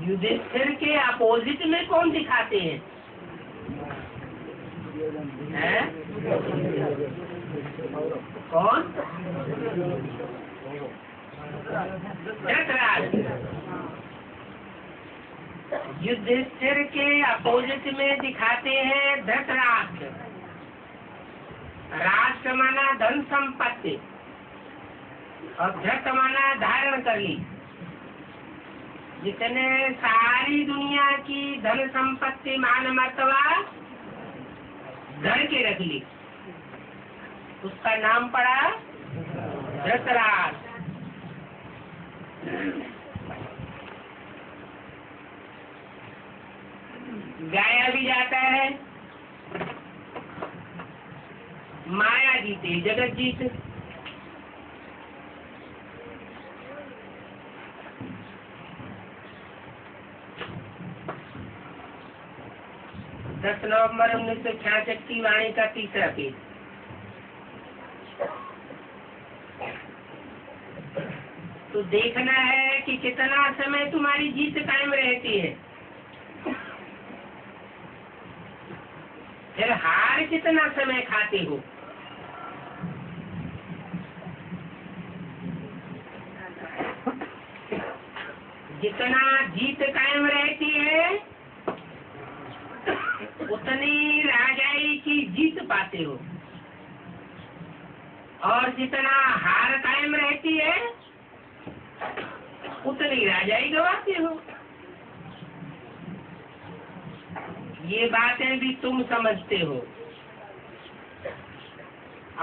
युधिष्ठिर के अपोजिट में कौन दिखाते हैं? कौन? धृतराष्ट्र। युधिष्ठिर के अपोजिट में दिखाते हैं धृतराष्ट्र। राष्ट्र माना धन संपत्ति और धृत माना धारण कर ली। जितने सारी दुनिया की धन संपत्ति मान मर्तबा घर के रख ली, उसका नाम पड़ा धृतराष्ट्र। गाया भी जाता है माया जीते जगत जीत। नवंबर 1966 की वाणी का तीसरा पेज। तो देखना है कि कितना समय तुम्हारी जीत कायम रहती है, फिर हार कितना समय खाते हो। जितना जीत कायम रहती है उतनी राजाई की जीत पाते हो, और जितना हार कायम रहती है उतनी राजाई गवाते हो। ये बातें भी तुम समझते हो,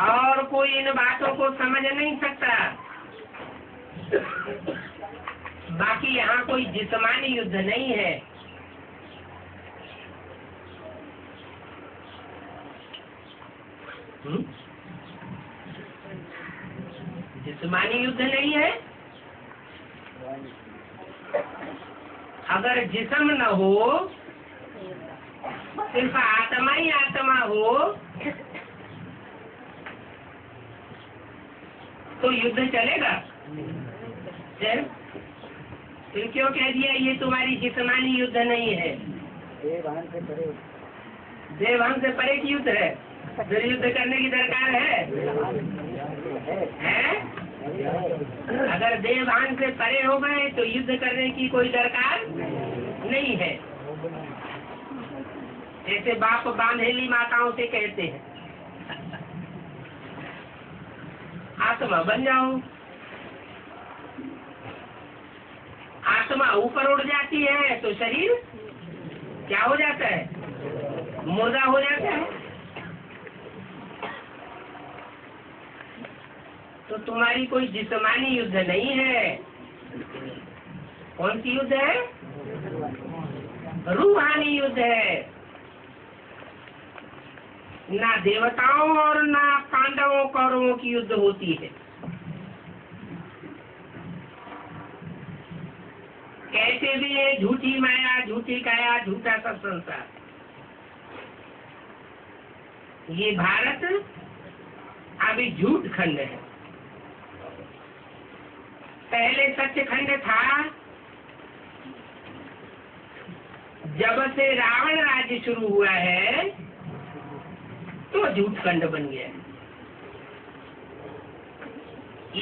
और कोई इन बातों को समझ नहीं सकता। बाकी यहाँ कोई जिस्मानी युद्ध नहीं है। जिस्मानी युद्ध नहीं है। अगर जिस्म न हो, सिर्फ आत्मा ही आत्मा हो, तो युद्ध चलेगा? फिर क्यों कह दिया ये तुम्हारी जिस्मानी युद्ध नहीं है? देवभान से परे की युद्ध है। फिर युद्ध करने की दरकार है? अगर देवभान से परे हो गए तो युद्ध करने की कोई दरकार नहीं है। जैसे बाप बांधेली माताओं से कहते हैं आत्मा बन जाओ। आत्मा ऊपर उड़ जाती है तो शरीर क्या हो जाता है? मुर्दा हो जाता है। तो तुम्हारी कोई जिस्मानी युद्ध नहीं है। कौन सी युद्ध है? रूहानी युद्ध है। ना देवताओं और ना पांडवों कौरवों की युद्ध होती है। कैसे भी है झूठी माया, झूठी काया, झूठा सब संसार। ये भारत अभी झूठ खंड है। पहले सत्य खंड था। जब से रावण राज्य शुरू हुआ है तो झूठ खंड बन गया।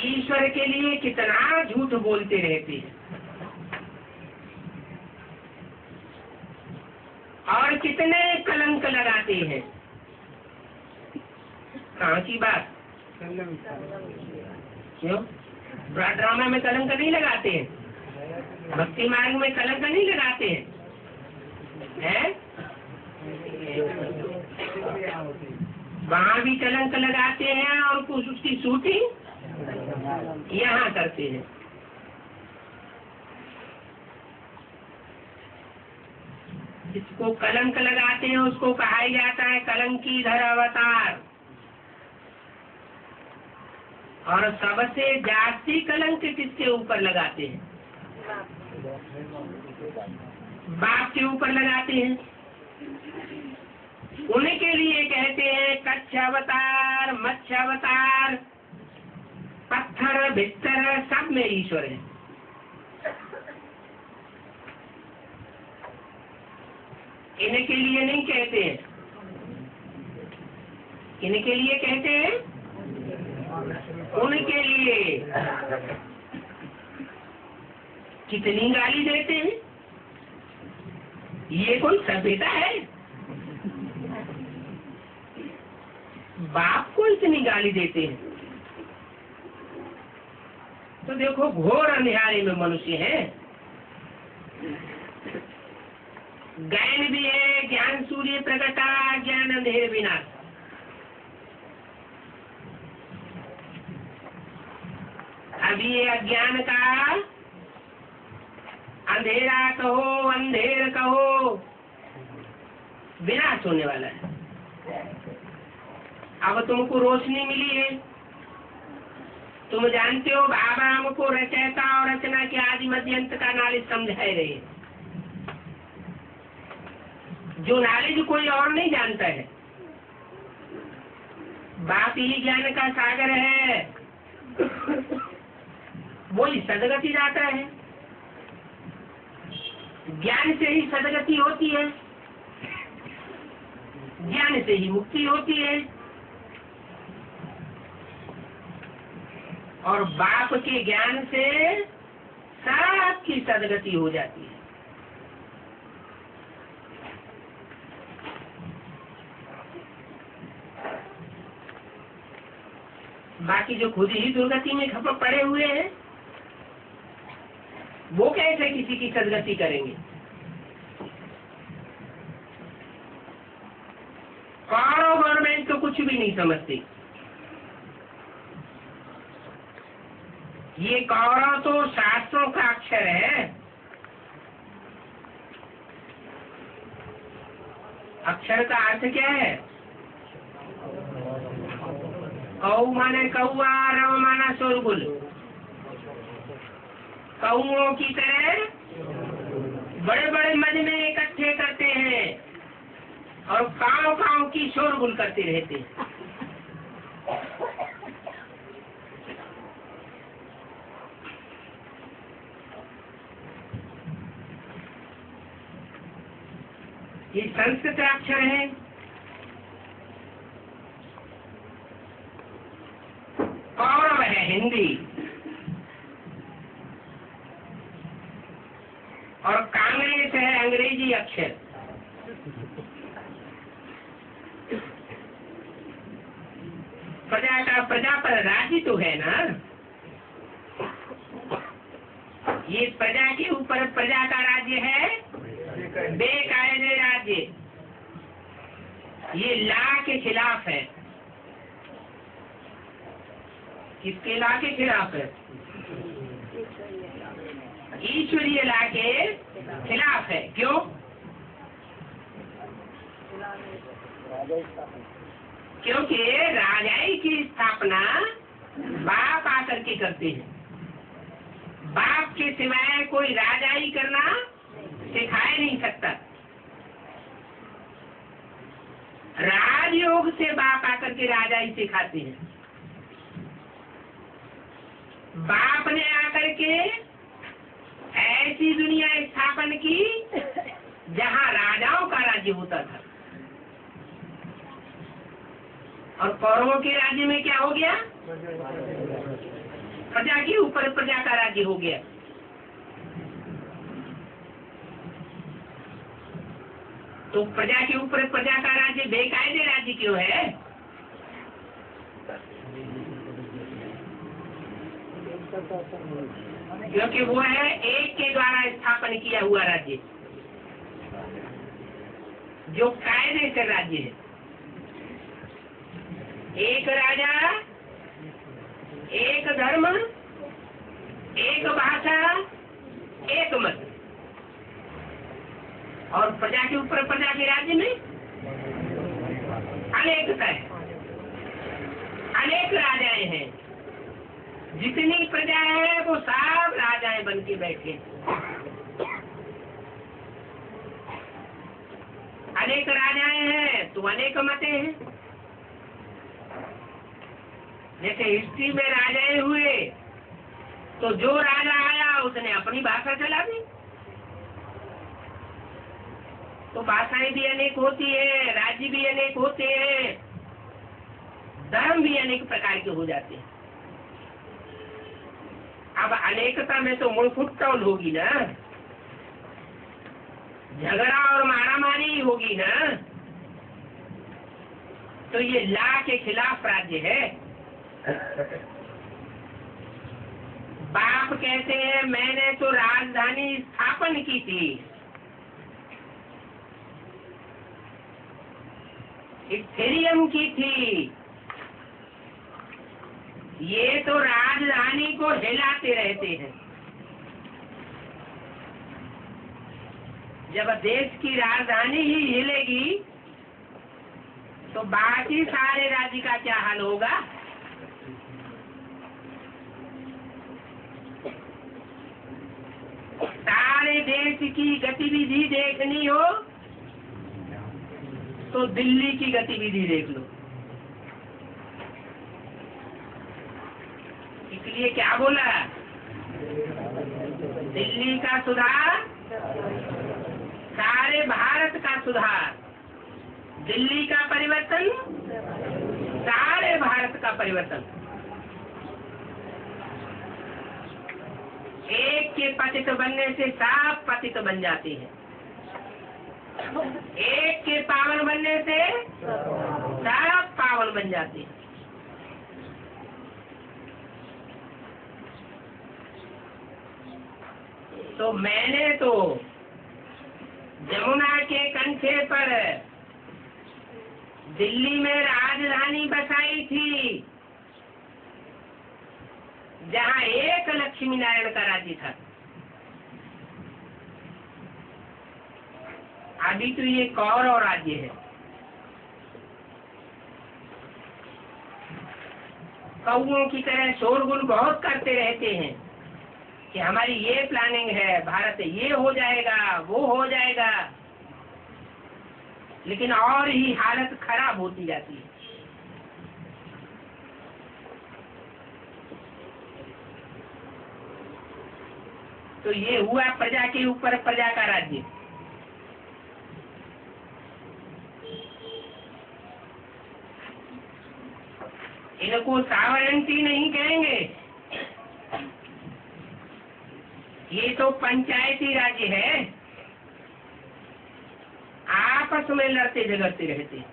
ईश्वर के लिए कितना झूठ बोलते रहते हैं और कितने कलंक लगाते हैं। कहाँ की बात? क्यों? ड्रामा में कलंक नहीं लगाते हैं? भक्ति मार्ग में कलंक नहीं लगाते हैं? वहाँ भी कलंक लगाते हैं और कुछ उसकी शूटिंग यहाँ करते हैं। जिसको कलंक लगाते हैं उसको कहा जाता है कलंकीधर अवतार। और सबसे जास्ती कलंक किसके ऊपर लगाते हैं? बाप के ऊपर लगाते हैं। उन्हीं के लिए कहते हैं कच्छ अवतार, मत्स्य अवतार, पत्थर भित्तर सब में ईश्वर है। इनके लिए नहीं कहते हैं। इनके लिए कहते हैं उनके लिए। कितनी गाली देते हैं। ये कोई सभ्यता है? बाप को इतनी गाली देते हैं। तो देखो घोर अंधेरे में मनुष्य है। ज्ञान भी है, ज्ञान सूर्य प्रकटा, ज्ञान अंधेर विनाश। अभी ये अज्ञान का अंधेरा कहो, अंधेर कहो, विनाश होने वाला है। अब तुमको रोशनी मिली है। तुम जानते हो बाबा हमको रचयिता और रचना के आदि मध्यंत का नॉलेज समझाए रहे। जो नॉलेज कोई और नहीं जानता है। बाप ही ज्ञान का सागर है। वही सदगति जाता है। ज्ञान से ही सदगति होती है। ज्ञान से ही मुक्ति होती है। और बाप के ज्ञान से सबकी सदगति हो जाती है। बाकी जो खुद ही दुर्गति में खप पड़े हुए हैं वो कैसे किसी की सदगति करेंगे? कौरव गवर्नमेंट तो कुछ भी नहीं समझती। ये कौरव तो शास्त्रों का अक्षर है। अक्षर का अर्थ क्या है? कौ माने कौआ, रव माना शोरगुल। कौओं की तरह बड़े बड़े मद में इकट्ठे करते हैं और काव काव की शोरगुल करते रहते हैं। ये संस्कृत अक्षर है। कौरव है हिंदी। अक्षर। प्रजा का प्रजा पर राज्य तो है ना, ये प्रजा के ऊपर प्रजा का राज्य है, बेकायदे राज्य, ये ला के खिलाफ है। किसके ला के खिलाफ है? ईश्वरीय ला के खिलाफ है। क्यों? क्योंकि राजाई की स्थापना बाप आकर के करते हैं। बाप के सिवाय कोई राजाई करना सिखाए नहीं सकता। राजयोग से बाप आकर के राजाई सिखाते हैं। बाप ने आकर के ऐसी दुनिया स्थापन की जहां राजाओं का राज्य होता था, और कौरवों के राज्य में क्या हो गया? प्रजा के ऊपर प्रजा का राज्य हो गया। तो प्रजा के ऊपर प्रजा का राज्य बेकायदे राज्य क्यों है? क्योंकि वो है एक के द्वारा स्थापन किया हुआ राज्य, जो कायदे से राज्य है। एक राजा, एक धर्म, एक भाषा, एक मत। और प्रजा के ऊपर प्रजा के राज्य में अनेकता है, अनेक राजाएं हैं। जितनी प्रजा है वो सब राजाएं बन के बैठे। अनेक राजाएं हैं तो अनेक मतें हैं। जैसे हिस्ट्री में राजाएं हुए तो जो राजा आया उसने अपनी भाषा चला दी। तो भाषाएं भी अनेक होती है, राज्य भी अनेक होते हैं, धर्म भी अनेक प्रकार के हो जाते हैं। अब अनेकता में तो मुड़फुट टोल होगी ना, झगड़ा और मारामारी होगी ना। तो ये ला के खिलाफ राज्य है। बाप कहते हैं मैंने तो राजधानी स्थापन की थी, इथेरियम की थी। ये तो राजधानी को हिलाते रहते हैं। जब देश की राजधानी ही हिलेगी तो बाकी सारे राज्य का क्या हाल होगा? सारे देश की गतिविधि देखनी हो तो दिल्ली की गतिविधि देख लो। इसलिए क्या बोला? दिल्ली का सुधार सारे भारत का सुधार, दिल्ली का परिवर्तन सारे भारत का परिवर्तन। एक के पतित बनने से सब पतित बन जाते हैं, एक के पावन बनने से सब पावन बन जाते हैं। तो मैंने तो जमुना के कंठे पर दिल्ली में राजधानी बसाई थी, जहाँ एक लक्ष्मी नारायण का राज्य था। अभी तो ये कौरव राज्य है। कौओं की तरह शोरगुल बहुत करते रहते हैं कि हमारी ये प्लानिंग है, भारत ये हो जाएगा, वो हो जाएगा, लेकिन और ही हालत खराब होती जाती है। तो ये हुआ प्रजा के ऊपर प्रजा का राज्य। इनको सावरेंटी नहीं कहेंगे, ये तो पंचायती राज्य है। आपस में लड़ते झगड़ते रहते हैं।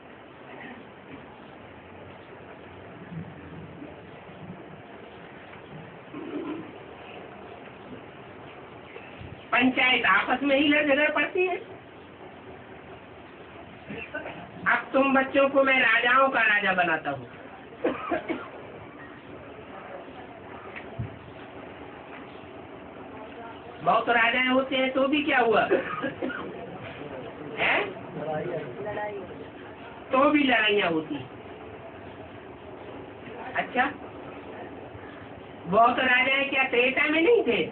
पंचायत आपस में ही लड़ झगड़ पड़ती है। अब तुम बच्चों को मैं राजाओं का राजा बनाता हूँ। बहुत राजाएं होते हैं तो भी क्या हुआ है? तो भी लड़ाइयाँ होती हैं। अच्छा, बहुत राजाएं क्या त्रेता में नहीं थे?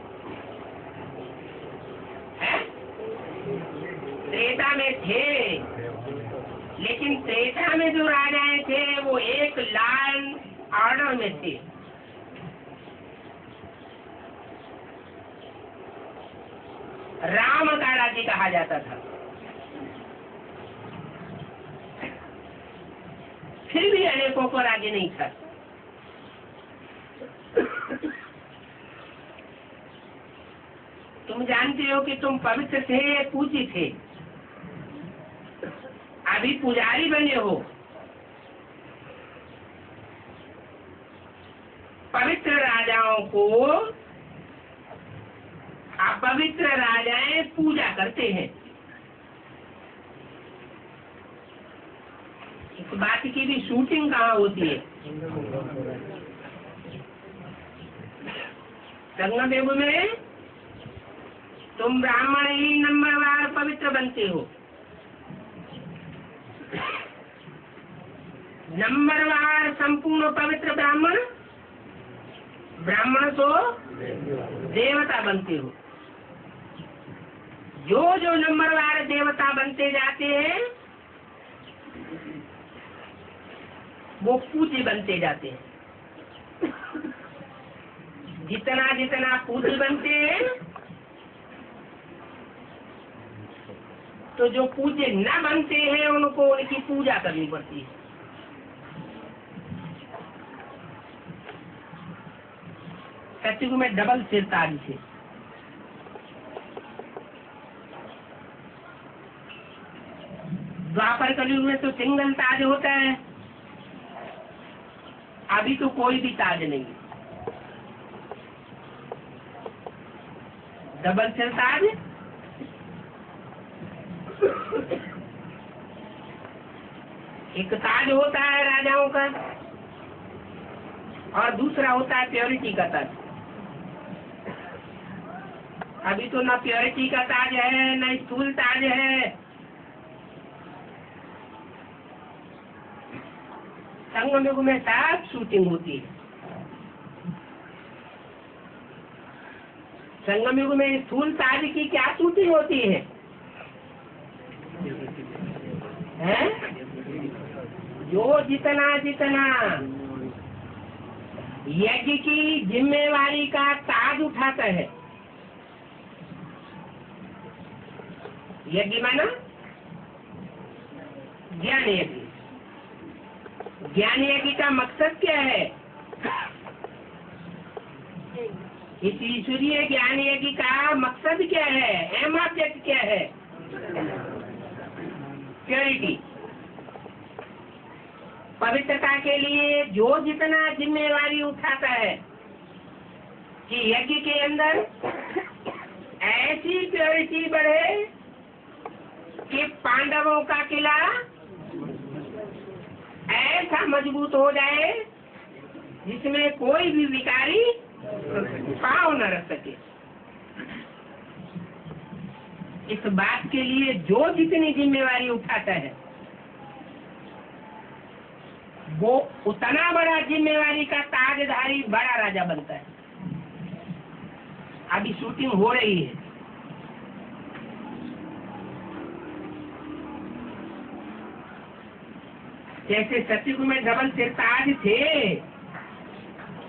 त्रेता में थे, लेकिन त्रेता में जो राजाएं थे वो एक लाइन ऑर्डर में थे। राम का राज्य कहा जाता था। फिर भी अनेकों को राज्य नहीं था। तुम जानते हो कि तुम पवित्र थे, पूज्य थे, अभी पुजारी बने हो। पवित्र राजाओं को अपवित्र राजाएं पूजा करते हैं। इस बात की भी शूटिंग कहाँ होती है? संगमयुग में तुम ब्राह्मण ही नंबरवार पवित्र बनते हो। नंबरवार संपूर्ण पवित्र ब्राह्मण तो देवता बनते हो। जो जो नंबरवार देवता बनते जाते हैं वो पूज्य बनते जाते हैं। जितना जितना पूज्य बनते हैं तो जो पूज्य न बनते हैं उनको उनकी पूजा करनी पड़ती है। सत्युग में डबल सिर ताज थे। द्वापर कलयुग में तो सिंगल ताज होता है। अभी तो कोई भी ताज नहीं, डबल सिर ताज। एक ताज होता है राजाओं का और दूसरा होता है प्योरिटी का ताज। अभी तो ना प्योरिटी का ताज है ना स्थूल ताज है। संगमयुग में सब शूटिंग होती है। संगमयुग में स्थूल ताज की क्या शूटिंग होती है? जो जितना जितना यज्ञ की जिम्मेवारी का ताज उठाता है। यज्ञ माना ज्ञान यज्ञ। ज्ञान यज्ञ का मकसद क्या है? इस ईश्वरीय ज्ञान यज्ञ का मकसद क्या है? एम ऑब्जेक्ट क्या है? प्योरिटी, पवित्रता के लिए जो जितना जिम्मेवारी उठाता है कि यज्ञ के अंदर ऐसी प्योरिटी बढ़े कि पांडवों का किला ऐसा मजबूत हो जाए जिसमें कोई भी विकारी पांव न रख सके। इस बात के लिए जो जितनी जिम्मेवारी उठाता है वो उतना बड़ा जिम्मेवारी का ताजधारी बड़ा राजा बनता है। अभी शूटिंग हो रही है। जैसे सतयुग में डबल सिर ताज थे,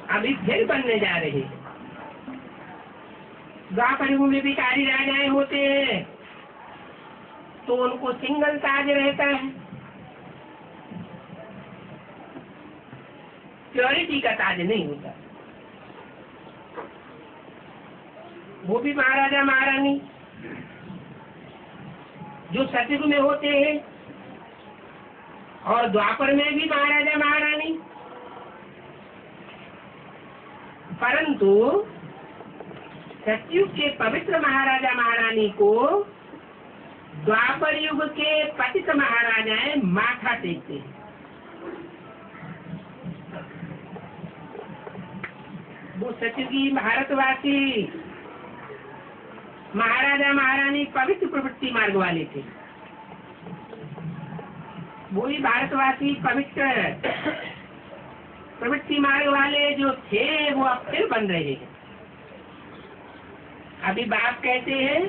अभी फिर बनने जा रहे हैं। द्वापर युग में भिखारी राजाएं होते हैं तो उनको सिंगल ताज रहता है। प्योरिटी का ताज नहीं होता। वो भी महाराजा महारानी जो सतयुग में होते हैं और द्वापर में भी महाराजा महारानी। परंतु सतयुग के पवित्र महाराजा महारानी को द्वापर युग के पतित महाराजाएं माथा टेकते हैं। वो सतयुगी भारतवासी महाराजा महारानी पवित्र प्रवृत्ति मार्ग वाले थे। वही भारतवासी पवित्र प्रवृत्ति मार्ग वाले जो थे वो अब फिर बन रहे हैं। अभी बाप कहते हैं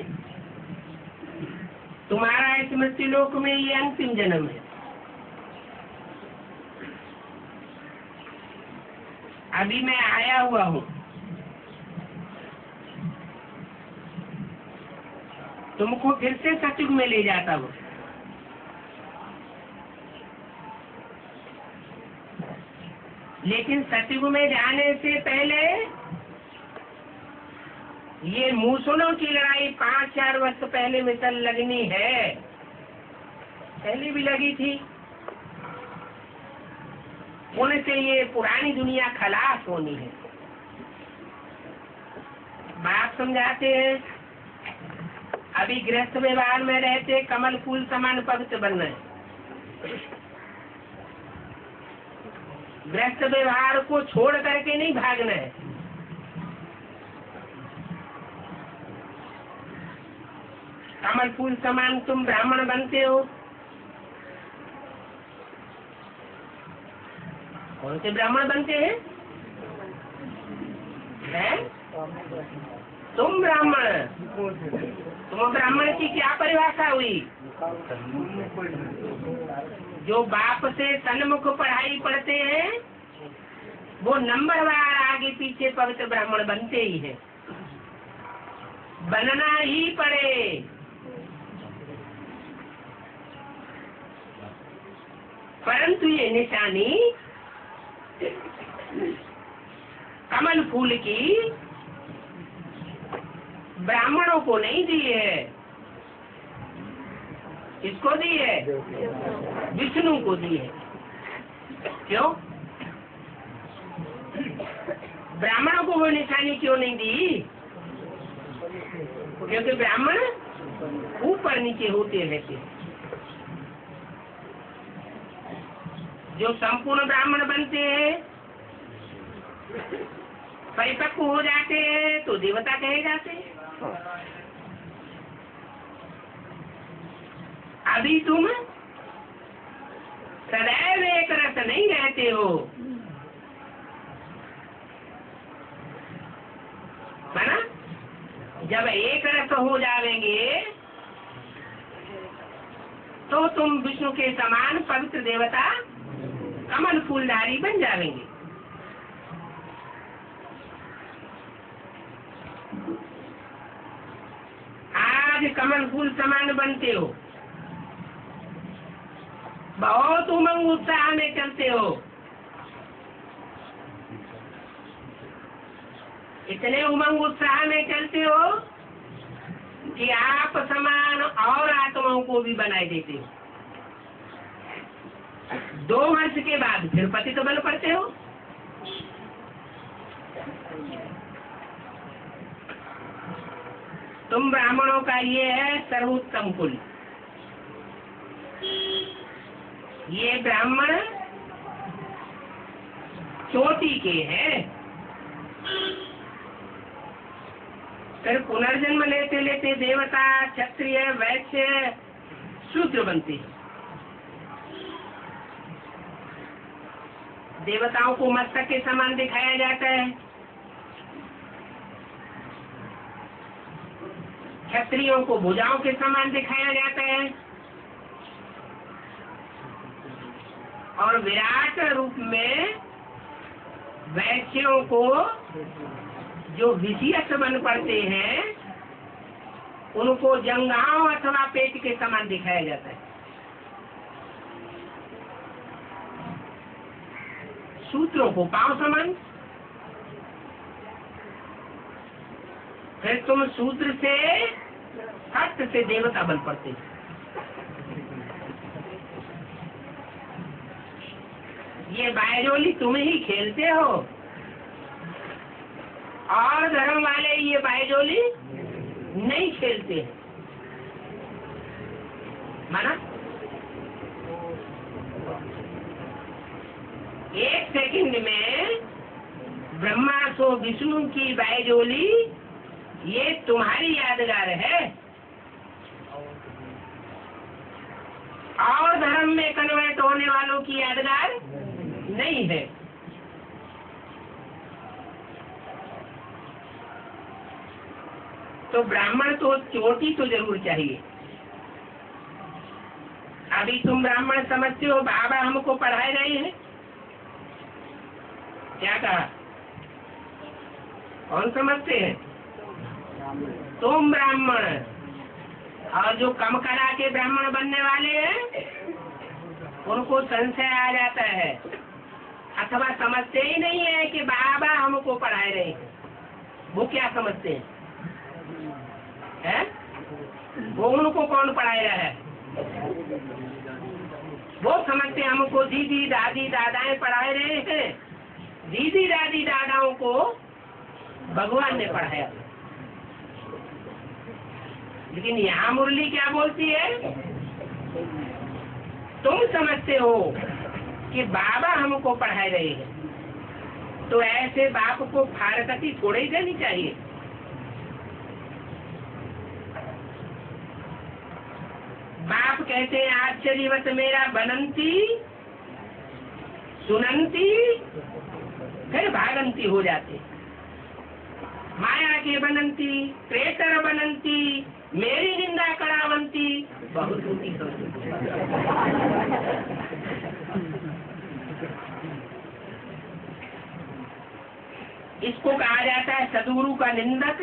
तुम्हारा इस मृत्यु लोक में ये अंतिम जन्म है। अभी मैं आया हुआ हूँ, तुमको फिर से सतयुग में ले जाता हूँ। लेकिन सतयुग में जाने से पहले ये मूसलों की लड़ाई 5-4 वर्ष पहले मिसल लगनी है। पहले भी लगी थी, उनसे ये पुरानी दुनिया खलास होनी है। बात समझाते हैं। अभी गृहस्थ व्यवहार में रहते कमल फूल समान पवित्र बनना है। गृहस्थ व्यवहार को छोड़ करके नहीं भागना है। कमल फूल समान तुम ब्राह्मण बनते हो। कौन से ब्राह्मण बनते हैं? तुम ब्राह्मण। तुम ब्राह्मण की क्या परिभाषा हुई? जो बाप से सन्मुख पढ़ाई पढ़ते हैं वो नंबरवार आगे पीछे पवित्र ब्राह्मण बनते ही है। बनना ही पड़े। परंतु ये निशानी कमल फूल की ब्राह्मणों को नहीं दी है। किसको दी है? विष्णु को दी है। क्यों? ब्राह्मणों को वो निशानी क्यों नहीं दी? क्योंकि ब्राह्मण ऊपर नीचे होते रहते हैं। जो संपूर्ण ब्राह्मण बनते हैं, परिपक्व हो जाते हैं तो देवता कहे जाते हैं। अभी तुम सदैव एक रस नहीं रहते हो, है ना? जब एक रस हो जाएंगे तो तुम विष्णु के समान पवित्र देवता कमल फूलधारी बन जाएंगे। आज कमल फूल समान बनते हो, बहुत उमंग उत्साह में चलते हो। इतने उमंग उत्साह में चलते हो कि आप समान और आत्माओं को भी बनाए देते हो। 2 वर्ष के बाद फिर पतित बन पड़ते हो। तुम ब्राह्मणों का ये है सर्वोत्तम कुल। ये ब्राह्मण चोटी के हैं। फिर पुनर्जन्म लेते लेते देवता, क्षत्रिय, वैश्य, शूद्र बनते हैं। देवताओं को मस्तक के समान दिखाया जाता है, क्षत्रियों को भुजाओं के समान दिखाया जाता है, और विराट रूप में वैश्यों को जो विषयस्थ बन पड़ते हैं उनको जंघाओं अथवा पेट के समान दिखाया जाता है। सूत्रों को पांव समान। फिर तुम सूत्र से सत्य से देवता बन पड़ते हैं। ये बायजोली तुम ही खेलते हो, और धर्म वाले ये बायजोली नहीं खेलते। माना? एक सेकंड में ब्रह्मा सो विष्णु की बायजोली ये तुम्हारी यादगार है, और धर्म में कन्वर्ट होने वालों की यादगार नहीं है। तो ब्राह्मण तो चोटी तो जरूर चाहिए। अभी तुम ब्राह्मण समझते हो बाबा हमको पढ़ाए रहे हैं, क्या कहा? कौन समझते हैं? तुम ब्राह्मण, और जो कम कला के ब्राह्मण बनने वाले हैं उनको संशय आ जाता है, अथवा समझते ही नहीं है कि बाबा हमको पढ़ाए रहे हैं। वो क्या समझते हैं? वो उनको कौन पढ़ाए रहा है? वो समझते हमको दीदी दादी दादाएं पढ़ाए रहे हैं। दीदी दादी दादाओं को भगवान ने पढ़ाया, लेकिन यहाँ मुरली क्या बोलती है? तुम समझते हो कि बाबा हमको पढ़ाए रहे हैं, तो ऐसे बाप को फारकती थोड़ी देनी चाहिए। बाप कहते हैं आश्चर्यवत मेरा बनंती सुनंती फिर भागंती हो जाते। माया के बनंती प्रेतर बनंती मेरी निंदा करावंती बहुत ऊंची इसको कहा जाता है सदगुरु का निंदक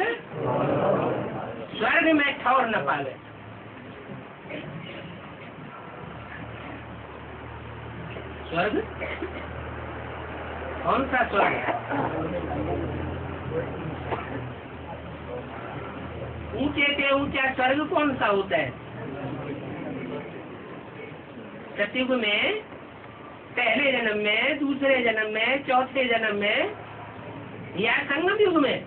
स्वर्ग में ठौर न पावे। स्वर्ग कौन सा स्वर्ग? ऊंचे से ऊंचा स्वर्ग कौन सा होता है? सतयुग में, पहले जन्म में, दूसरे जन्म में, चौथे जन्म में, या संगम युग में?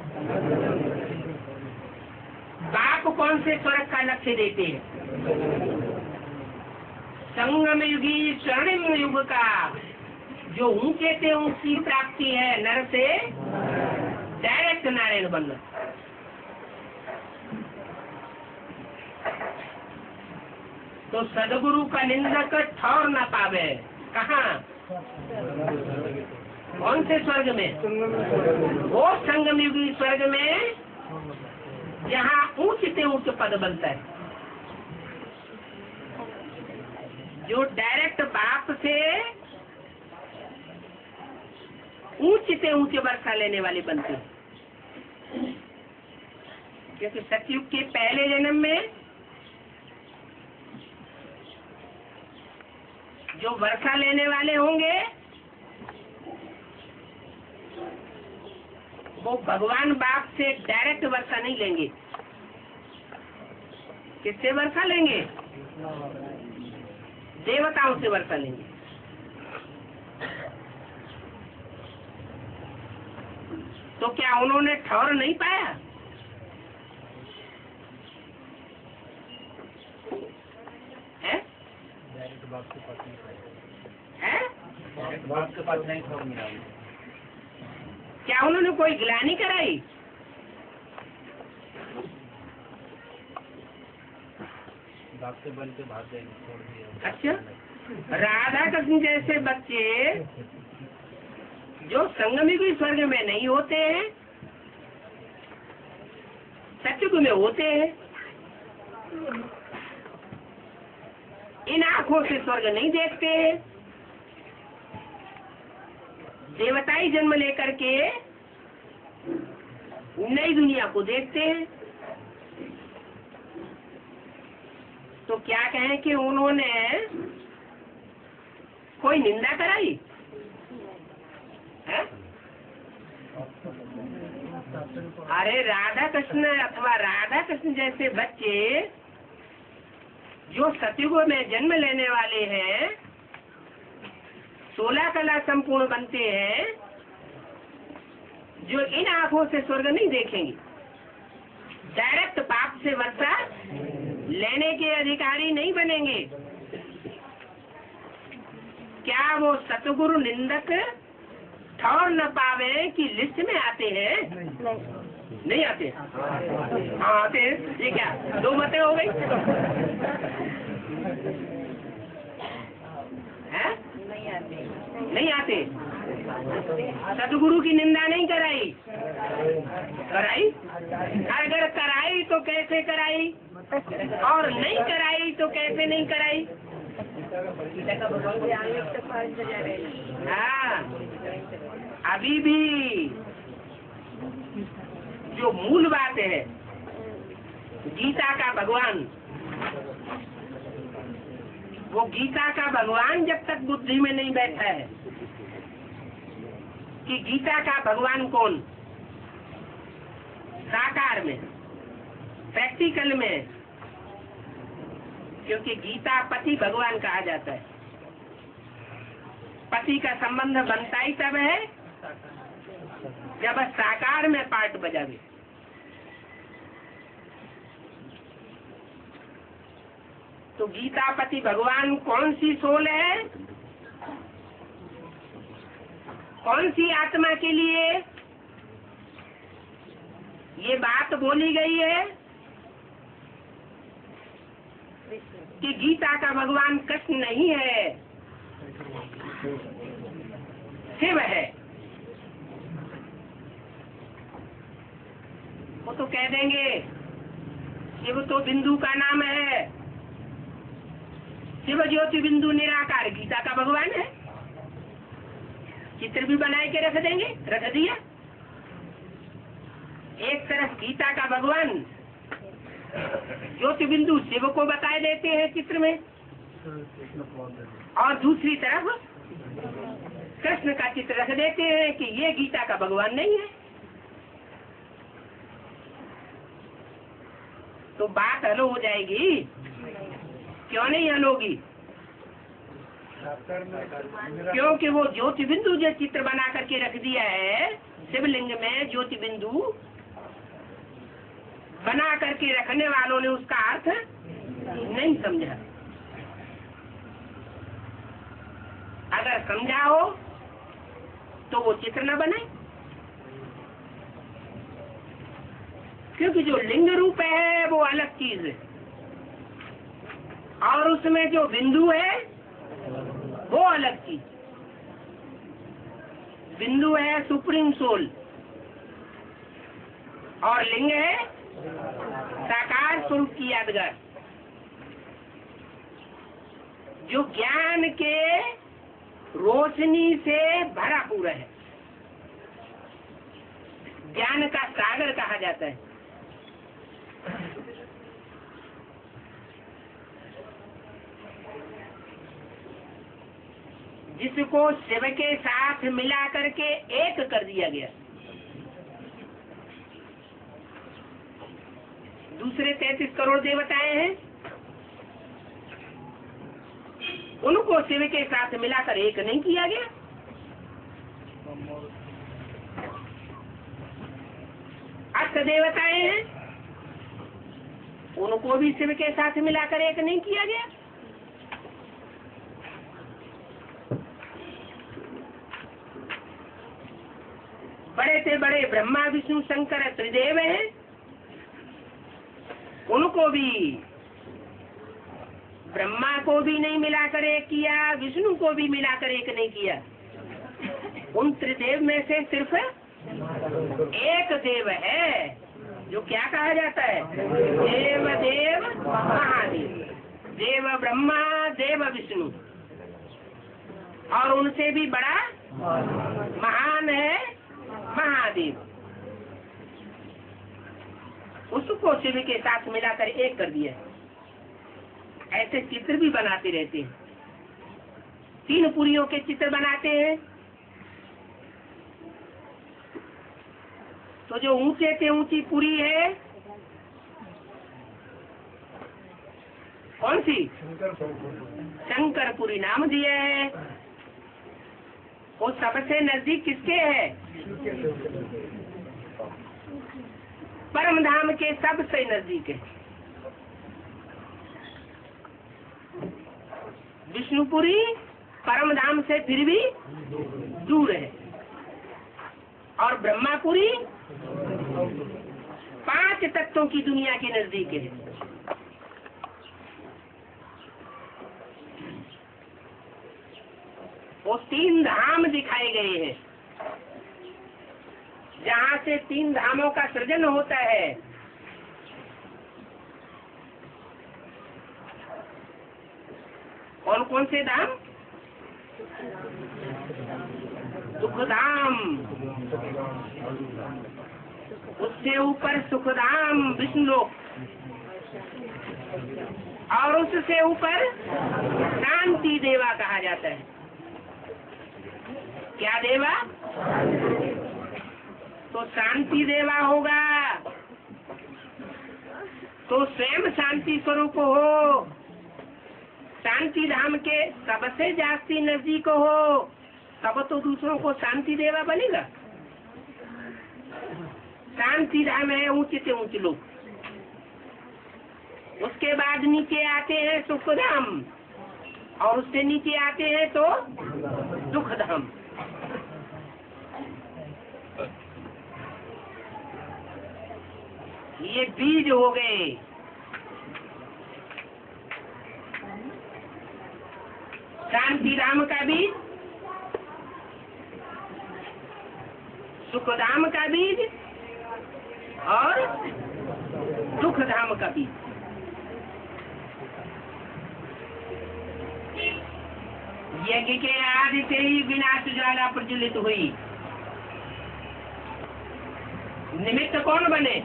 बाप कौन से स्वर्ग का लक्ष्य देते हैं? संगम युगी स्वर्णिम युग का जो ऊंचे से ऊंची प्राप्ति है, नर से डायरेक्ट नारायण बनना। तो सदगुरु का निंदक ठौर न पावे। कहाँ? कौन से स्वर्ग में? वो संगम युगी स्वर्ग में जहाँ ऊंच से ऊंच पद बनता है, जो डायरेक्ट बाप से ऊंचे ऊंचे वर्षा लेने वाले बनते हैं। क्योंकि सतयुग के पहले जन्म में जो वर्षा लेने वाले होंगे वो भगवान बाप से डायरेक्ट वर्षा नहीं लेंगे। किससे वर्षा लेंगे? देवताओं से वर्षा लेंगे। तो क्या उन्होंने ठौर नहीं पाया? है? क्या उन्होंने कोई ग्लानि कराई? से बन के भाग गए, छोड़ दिया। अच्छा, राधा कृष्ण जैसे बच्चे जो संगमी स्वर्ग में नहीं होते हैं, सतयुग में होते हैं, इन आंखों से स्वर्ग नहीं देखते हैं, देवताई जन्म लेकर के नई दुनिया को देखते हैं। तो क्या कहें कि उन्होंने कोई निंदा कराई है? अरे राधा कृष्ण अथवा राधा कृष्ण जैसे बच्चे जो सतयुग में जन्म लेने वाले हैं, 16 कला संपूर्ण बनते हैं जो इन आंखों से स्वर्ग नहीं देखेंगे, डायरेक्ट पाप से वर्षा लेने के अधिकारी नहीं बनेंगे। क्या वो सतगुरु निंदक ठौर न पावे कि लिस्ट में आते हैं? नहीं आते। हाँ आते हैं। ये क्या 2 मतें हो गई हैं? नहीं आते। सतगुरु की निंदा नहीं कराई, अगर कराई तो कैसे कराई, और नहीं कराई तो कैसे नहीं कराई? हाँ, अभी भी जो मूल बात है, गीता का भगवान, वो गीता का भगवान जब तक बुद्धि में नहीं बैठा है कि गीता का भगवान कौन, साकार में, प्रैक्टिकल में, क्योंकि गीता पति भगवान कहा जाता है। पति का संबंध बनता ही तब है जब साकार में पार्ट बजावे। तो गीता पति भगवान कौन सी सोल है, कौन सी आत्मा के लिए ये बात बोली गई है कि गीता का भगवान कृष्ण नहीं है, शिव है। वो तो कह देंगे शिव तो बिंदु का नाम है, शिव ज्योति बिंदु निराकार गीता का भगवान है। चित्र भी बनाए के रख देंगे, रख दिया। एक तरफ गीता का भगवान ज्योति बिंदु शिव को बताए देते हैं चित्र में, और दूसरी तरफ कृष्ण का चित्र रख देते हैं कि ये गीता का भगवान नहीं है। तो बात हल हो जाएगी? क्यों नहीं हल होगी? क्योंकि वो ज्योति बिंदु जो चित्र बना करके रख दिया है शिवलिंग में, ज्योति बिंदु बना करके रखने वालों ने उसका अर्थ नहीं समझा। अगर समझा हो तो वो चित्र न बने, क्योंकि जो लिंग रूप है वो अलग चीज है, और उसमें जो बिंदु है वो अलग चीज। बिंदु है सुप्रीम सोल, और लिंग है साकार स्वरूप की यादगार, जो ज्ञान के रोशनी से भरा पूरा है। ज्ञान का सागर कहा जाता है। जिसको शिव के साथ मिला करके एक कर दिया गया। दूसरे 33 करोड़ देवताएं हैं, उनको शिव के साथ मिलाकर एक नहीं किया गया। अष्ट देवताएं हैं, उनको भी शिव के साथ मिलाकर एक नहीं किया गया। बड़े से बड़े ब्रह्मा विष्णु शंकर त्रिदेव हैं, उनको भी, ब्रह्मा को भी नहीं मिलाकर एक किया, विष्णु को भी मिलाकर एक नहीं किया। उन त्रिदेव में से सिर्फ एक देव है जो क्या कहा जाता है? देव देव महादेव। देव ब्रह्मा, देव विष्णु, और उनसे भी बड़ा महान है महादेव। उसको शिव के साथ मिलाकर एक कर दिया। ऐसे चित्र भी बनाते रहते हैं, 3 पुरियों के चित्र बनाते हैं। तो जो ऊंचे से ऊंची पुरी है कौन सी? शंकरपुरी नाम दिया है। वो सबसे नजदीक किसके है? परम धाम के सबसे नजदीक है। विष्णुपुरी परम धाम से फिर भी दूर है, और ब्रह्मापुरी 5 तत्वों की दुनिया के नजदीक है। वो 3 धाम दिखाए गए हैं, जहाँ से 3 धामों का सृजन होता है। कौन कौन से धाम? सुखधाम, उससे ऊपर सुखधाम विष्णुलोक, और उससे ऊपर शांति देवा कहा जाता है। क्या देवा? तो शांति देवा होगा तो स्वयं शांति स्वरूप हो, शांति धाम के सबसे जास्ती नजदीक हो, तब तो दूसरों को शांति देवा बनेगा। शांति धाम है ऊंचे से ऊंचे लोग, उसके बाद नीचे आते हैं सुखधाम, और उससे नीचे आते हैं तो दुखधाम। ये बीज हो गए। शांति धाम का बीज, सुखधाम का बीज, और दुख धाम का बीज। यज्ञ के आदि से ही विनाश ज्वाला प्रज्वलित हुई। निमित्त कौन बने?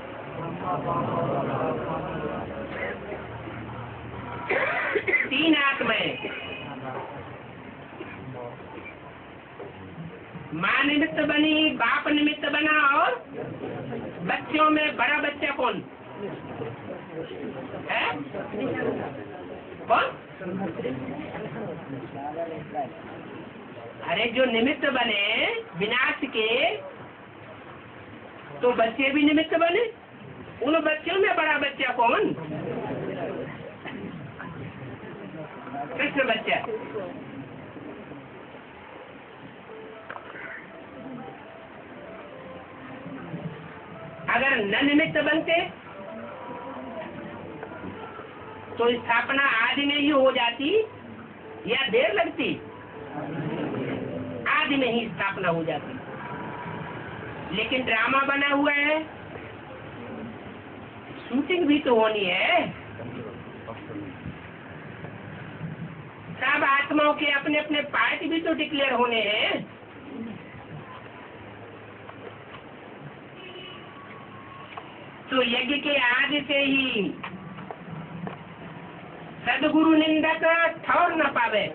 3 आत्माएं। माँ निमित्त बनी, बाप निमित्त बना, और बच्चों में बड़ा बच्चा कौन है? कौन? अरे जो निमित्त बने विनाश के, तो बच्चे भी निमित्त बने। उन बच्चों में बड़ा बच्चा कौन? कृष्ण बच्चा। अगर न निमित्त बनते तो स्थापना आदि में ही हो जाती, या देर लगती? आदि में ही स्थापना हो जाती। लेकिन ड्रामा बना हुआ है, शूटिंग भी तो होनी है। सब आत्माओं के अपने अपने पार्ट भी तो डिक्लेयर होने हैं। तो यज्ञ के आदि से ही सदगुरु निंदक ठौर न पावे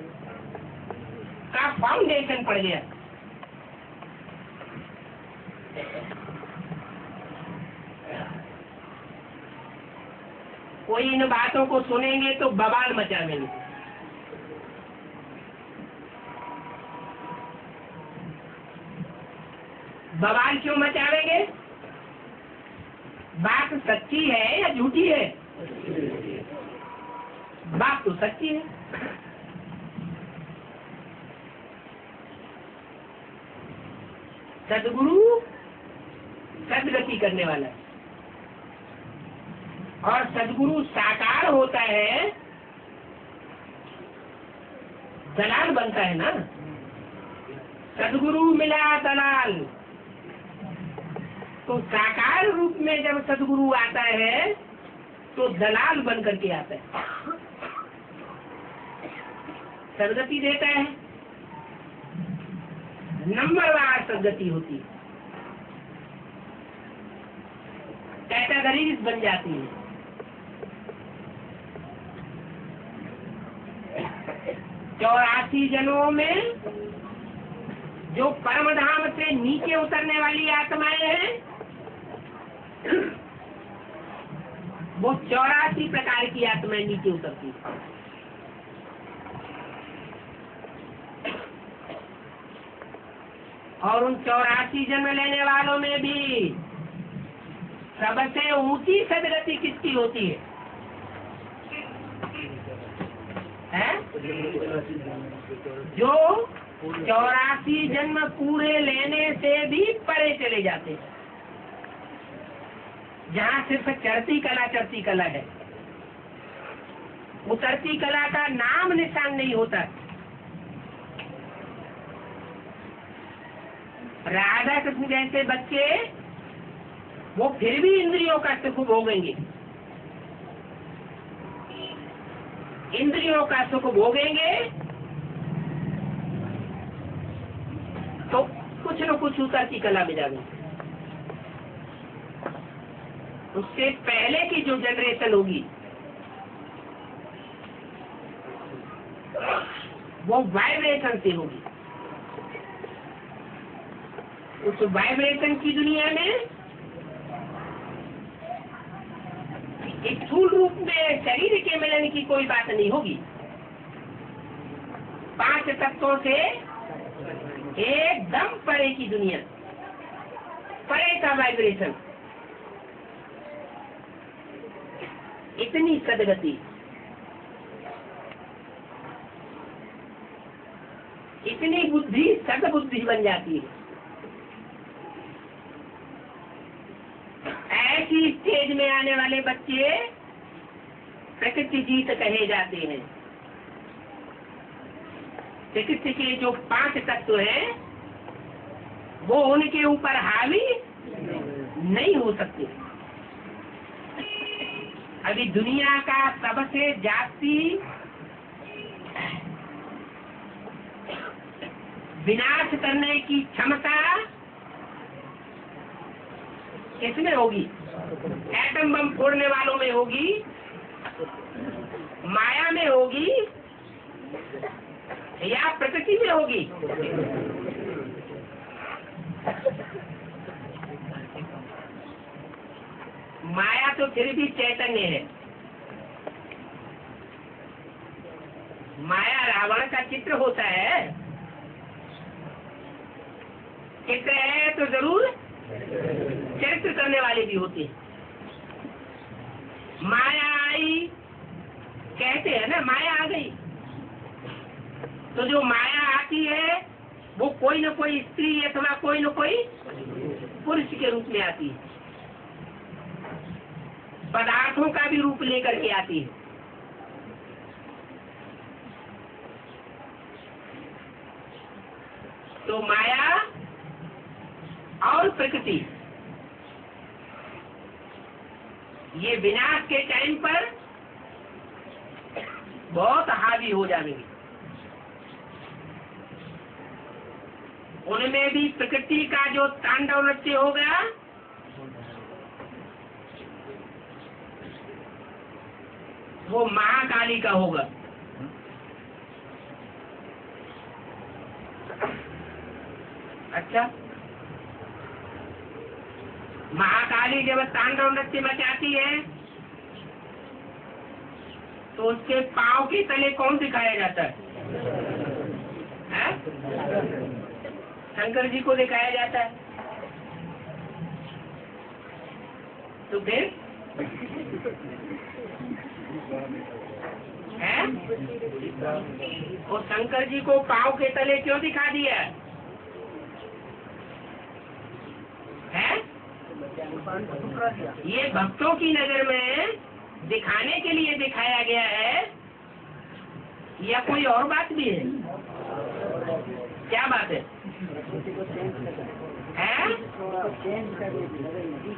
का फाउंडेशन पड़ गया। कोई इन बातों को सुनेंगे तो बवाल मचावेंगे। बवाल क्यों मचावेंगे? बात सच्ची है या झूठी है? बात तो सच्ची है। सदगुरु सदगति करने वाला है, और सदगुरु साकार होता है, दलाल बनता है ना। सदगुरु मिला दलाल, तो साकार रूप में जब सदगुरु आता है तो दलाल बन करके आता है, सदगति देता है, नंबरवार सदगति होती है, कैटेगरीज बन जाती है। 84 जन्मों में जो परम धाम से नीचे उतरने वाली आत्माएं हैं, वो 84 प्रकार की आत्माएं नीचे उतरती है। और उन 84 जन्म लेने वालों में भी सबसे ऊंची सदगति किसकी होती है? जो 84 जन्म पूरे लेने से भी परे चले जाते हैं, जहाँ सिर्फ चढ़ती कला है, उतरती कला का नाम निशान नहीं होता। राधा कृष्ण जैसे बच्चे वो फिर भी इंद्रियों का सुख भोगेंगे, इंद्रियों का सुख भोगेंगे तो कुछ न कुछ उतरती कला में जाएंगे। उससे पहले की जो जनरेशन होगी वो वाइब्रेशन से होगी। उस वाइब्रेशन की दुनिया में स्थूल रूप में शरीर के मिलन की कोई बात नहीं होगी। 5 तत्वों से एकदम परे की दुनिया, परे का वाइब्रेशन, इतनी सदगति, इतनी बुद्धि सदबुद्धि बन जाती है। ऐसी स्टेज में आने वाले बच्चे प्रकृति जीत कहे जाते हैं। प्रकृति के जो 5 तत्व हैं वो उनके ऊपर हावी नहीं हो सकते। अभी दुनिया का सबसे जास्ती विनाश करने की क्षमता किसमें होगी? एटम बम फोड़ने वालों में होगी, माया में होगी या प्रकृति में होगी? माया तो फिर भी चैतन्य है। माया रावण का चित्र होता है, चित्र है तो जरूर चरित्र करने वाले भी होते हैं। माया आई कहते हैं ना, माया आ गई, तो जो माया आती है वो कोई न कोई स्त्री अथवा कोई न कोई पुरुष के रूप में आती है, पदार्थों का भी रूप लेकर के आती है। तो माया और प्रकृति ये विनाश के टाइम पर बहुत हावी हो जाएंगे। उनमें भी प्रकृति का जो तांडव नृत्य होगा वो महाकाली का होगा। अच्छा, महाकाली जब तांडव नृत्य मचाती है तो उसके पांव के तले कौन दिखाया जाता है? शंकर जी को दिखाया जाता है। तो फिर है और शंकर जी को पांव के तले क्यों दिखा दिया है? ये भक्तों की नजर में दिखाने के लिए दिखाया गया है या कोई और बात भी है? क्या बात है?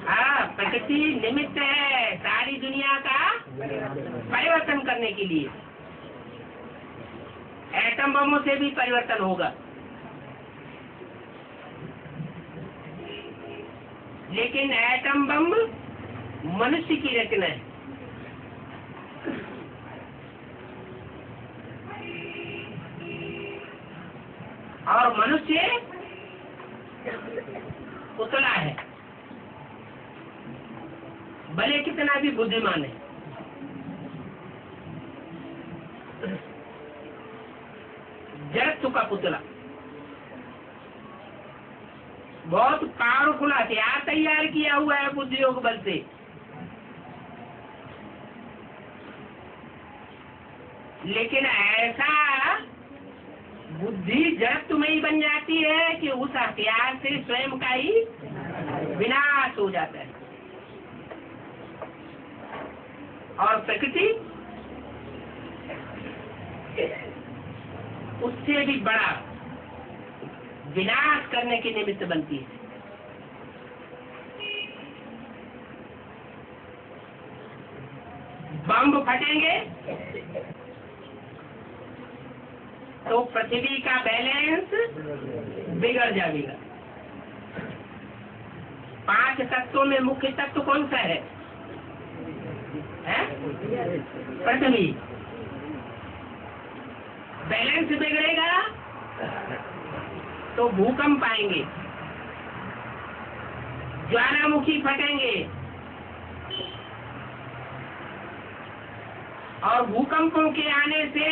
हाँ, प्रकृति निमित्त है सारी दुनिया का परिवर्तन करने के लिए। एटम बमों से भी परिवर्तन होगा, लेकिन एटम बम मनुष्य की रचना है। और मनुष्य पुतला है, भले कितना भी बुद्धिमान है। जड़त्व का पुतला। बहुत पावरफुल हथियार तैयार किया हुआ है बुद्धि योग बल से। लेकिन ऐसा बुद्धि जड़ में ही बन जाती है कि उस हथियार से स्वयं का ही विनाश हो जाता है। और प्रकृति उससे भी बड़ा विनाश करने के निमित्त बनती है। बम फटेंगे तो पृथ्वी का बैलेंस बिगड़ जाएगा। 5 तत्वों में मुख्य तत्व कौन सा है? पृथ्वी। बैलेंस बिगड़ेगा तो भूकंप आएंगे, ज्वालामुखी फटेंगे, और भूकंपों के आने से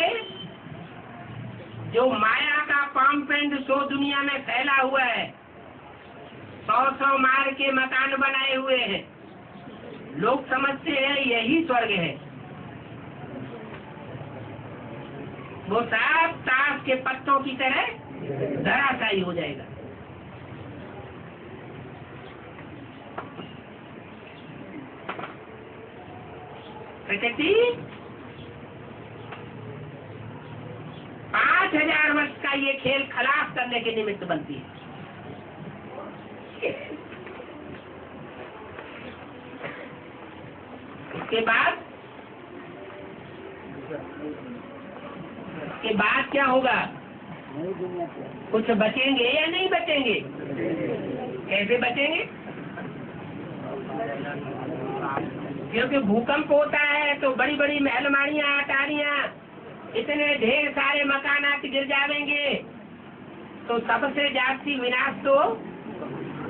जो माया का पंप एंड शो दुनिया में फैला हुआ है, 100 मार के मकान बनाए हुए हैं, लोग समझते हैं यही स्वर्ग है। वो सब ताश के पत्तों की तरह धराशायी हो जाएगा। प्रकृति 5000 वर्ष का ये खेल खलास करने के निमित्त बनती है। उसके बाद क्या होगा? कुछ बचेंगे या नहीं बचेंगे? कैसे बचेंगे? क्योंकि भूकंप होता है तो बड़ी बड़ी महलमारियां, अटारियां, इतने ढेर सारे मकान आके गिर जाएंगे। तो सबसे जास्ती विनाश तो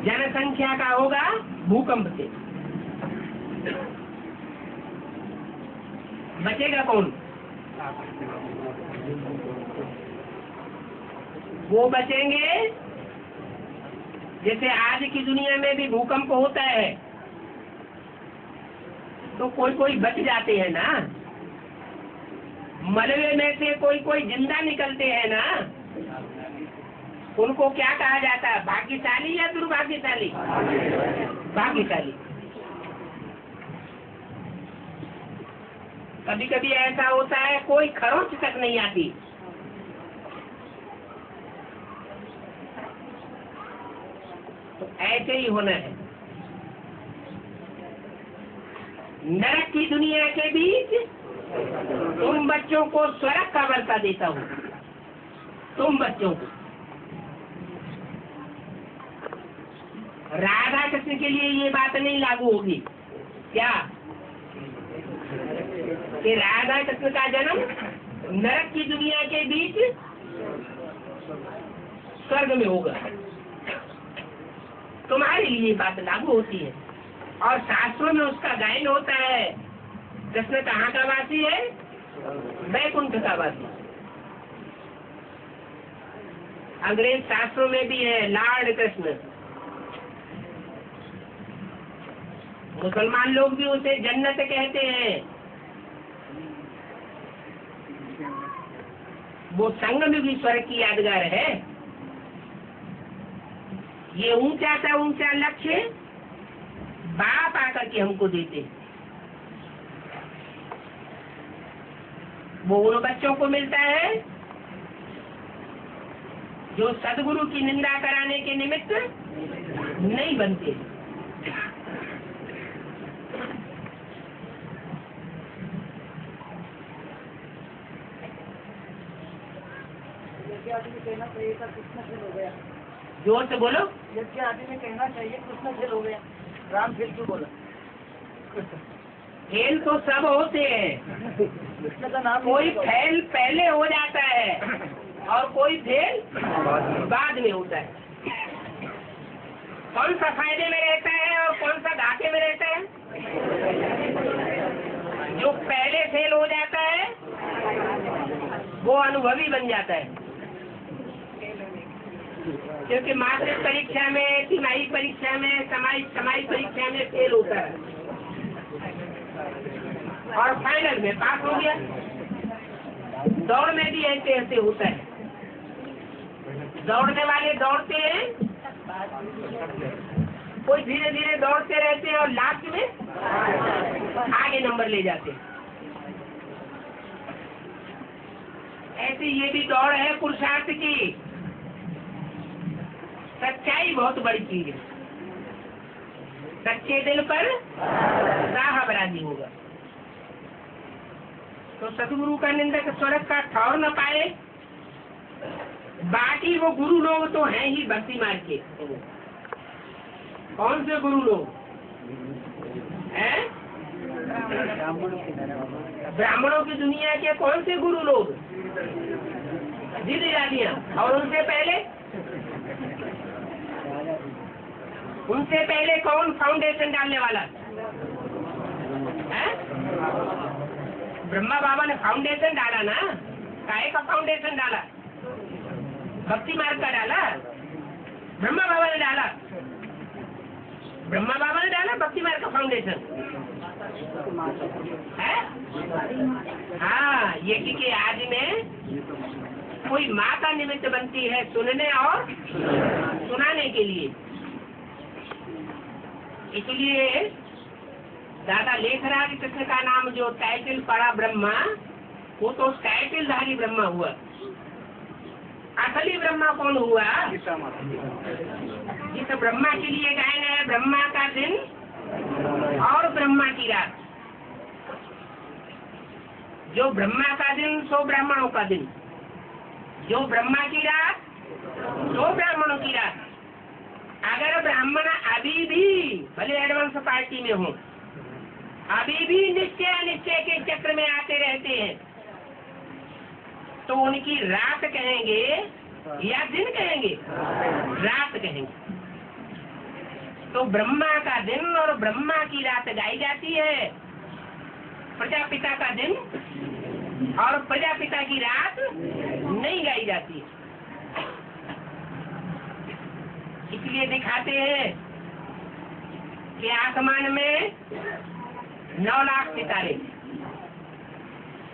जनसंख्या का होगा भूकंप से। बचेगा कौन? वो बचेंगे जैसे आज की दुनिया में भी भूकंप होता है तो कोई बच जाते हैं ना, मलबे में से कोई जिंदा निकलते हैं ना। उनको क्या कहा जाता है? भाग्यशाली या दुर्भाग्यशाली? भाग्यशाली। कभी कभी ऐसा होता है कोई खरोंच तक नहीं आती, तो ऐसे ही होना है। नरक की दुनिया के बीच तुम बच्चों को स्वर्ग का वर्षा देता हूँ। तुम बच्चों को, राधा कृष्ण के लिए ये बात नहीं लागू होगी क्या कि राधा कृष्ण का जन्म नरक की दुनिया के बीच स्वर्ग में होगा? तुम्हारे लिए बात लागू होती है और शास्त्रों में उसका गायन होता है। कृष्ण कहाँ का वासी है? वैकुंठ का वासी। अंग्रेज शास्त्रों में भी है लॉर्ड कृष्ण। मुसलमान लोग भी उसे जन्नत कहते हैं। वो संग में भी स्वर्ग की यादगार है। ये ऊंचा सा ऊंचा लक्ष्य बाप आकर के हमको देते, वो उन बच्चों को मिलता है जो सदगुरु की निंदा कराने के निमित्त नहीं बनते। कहना चाहिए था कृष्ण खेल हो गया। जोर से बोलो। यज्ञ आदि में कहना चाहिए कृष्ण खेल हो गया। राम खेल क्यों बोला? खेल तो सब होते हैं, कृष्ण का नाम कोई खेल पहले हो जाता है और कोई खेल बाद में होता है। कौन सा फायदे में रहता है और कौन सा घाटे में रहता है? जो पहले फेल हो जाता है वो अनुभवी बन जाता है। क्योंकि मासिक परीक्षा में, तिमाही परीक्षा में, समाई परीक्षा में फेल होता है और फाइनल में पास हो गया। दौड़ में भी ऐसे ऐसे होता है। दौड़ने वाले दौड़ते हैं, कोई धीरे धीरे दौड़ते रहते हैं और लास्ट में आगे नंबर ले जाते हैं। ऐसे ये भी दौड़ है पुरुषार्थ की। सच्चाई बहुत बड़ी चीज है। सच्चे दिल पर राह बराजी होगा। तो सतगुरु का निंदक स्वर्ग का ठौर न पाए। बाकी वो गुरु लोग तो हैं ही भक्ति मार्ग के। कौन से गुरु लोग हैं? ब्राह्मणों की दुनिया के कौन से गुरु लोग? दीदी राजियां। और उनसे पहले कौन फाउंडेशन डालने वाला है? ब्रह्मा बाबा ने फाउंडेशन डाला ना। काहे का फाउंडेशन डाला? भक्ति मार्ग का डाला। ब्रह्मा बाबा ने डाला। ब्रह्मा बाबा ने डाला भक्ति मार्ग का फाउंडेशन है। हाँ, यज्ञ के आदि में कोई माता निमित्त बनती है सुनने और सुनाने के लिए। इसलिए दादा लेखराज कृष्ण का नाम जो टाइटल पड़ा ब्रह्मा, वो तो टाइटलधारी ब्रह्मा हुआ। असली ब्रह्मा कौन हुआ? जिस ब्रह्मा के लिए गायन है ब्रह्मा का दिन और ब्रह्मा की रात। जो ब्रह्मा का दिन सो ब्राह्मणों का दिन, जो ब्रह्मा की रात सो ब्राह्मणों की रात। अगर ब्राह्मण अभी भी भले एडवांस पार्टी में हो, अभी भी निश्चय के चक्र में आते रहते हैं, तो उनकी रात कहेंगे या दिन कहेंगे? रात कहेंगे। तो ब्रह्मा का दिन और ब्रह्मा की रात गाई जाती है। प्रजापिता का दिन और प्रजापिता की रात नहीं गाई जाती है। इसलिए दिखाते हैं कि आसमान में 9 लाख सितारे,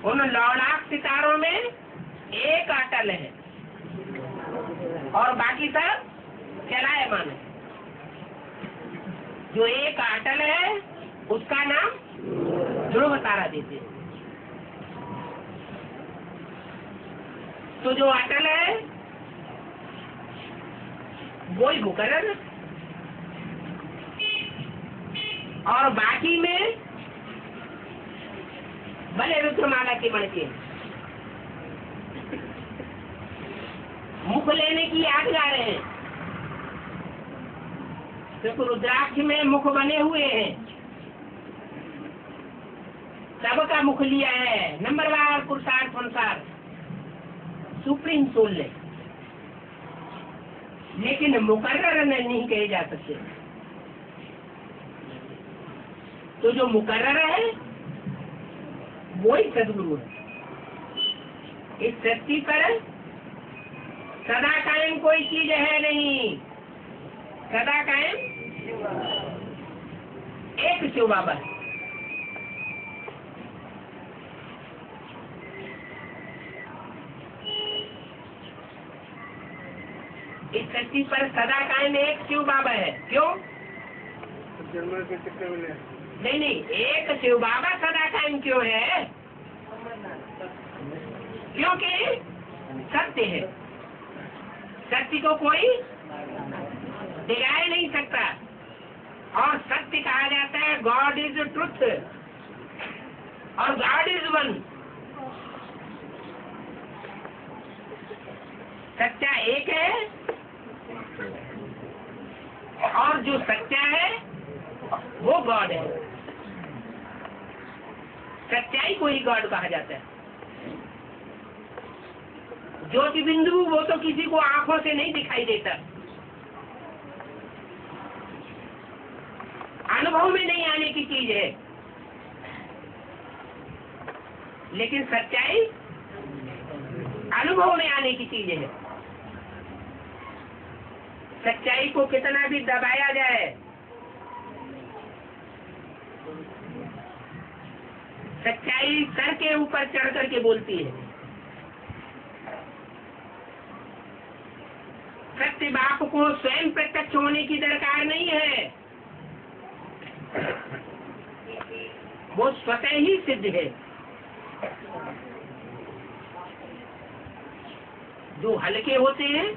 उन 9 लाख सितारों में एक अटल है और बाकी सब चलायमान है। जो एक अटल है उसका नाम ध्रुव तारा देते हैं। तो जो अटल है वो ही मुकर्रर, और बाकी में भले रुद्रमाला के मणके मुख लेने की याद गा रहे हैं। तो रुद्राक्ष में मुख बने हुए हैं, सबका मुख लिया है नंबरवार पुरुषार्थ अनुसार सुप्रीम सोल ने, लेकिन मुकर्रर नहीं कहे जा सकते। तो जो मुकर्रर है वो ही सदगुरु है। इस सृष्टि पर सदा कायम कोई चीज है नहीं, सदा कायम एक शिव बाबा है। इस सृष्टि पर सदा कायम एक शिव बाबा है। क्यों? नहीं, एक शिव बाबा सदा कायम क्यों है? क्योंकि सत्य है। सत्य को कोई दिखाए नहीं सकता, और सत्य कहा जाता है गॉड इज ट्रुथ, और गॉड इज वन। सच्चा एक है, और जो सच्चा है वो गॉड है। सच्चाई को ही गॉड कहा जाता है। ज्योति बिंदु वो तो किसी को आंखों से नहीं दिखाई देता, अनुभव में नहीं आने की चीज है, लेकिन सच्चाई अनुभव में आने की चीज है। सच्चाई को कितना भी दबाया जाए, सच्चाई सर के ऊपर चढ़ करके बोलती है। सत्य बाप को स्वयं प्रत्यक्ष होने की दरकार नहीं है, वो स्वतः ही सिद्ध है। जो हल्के होते हैं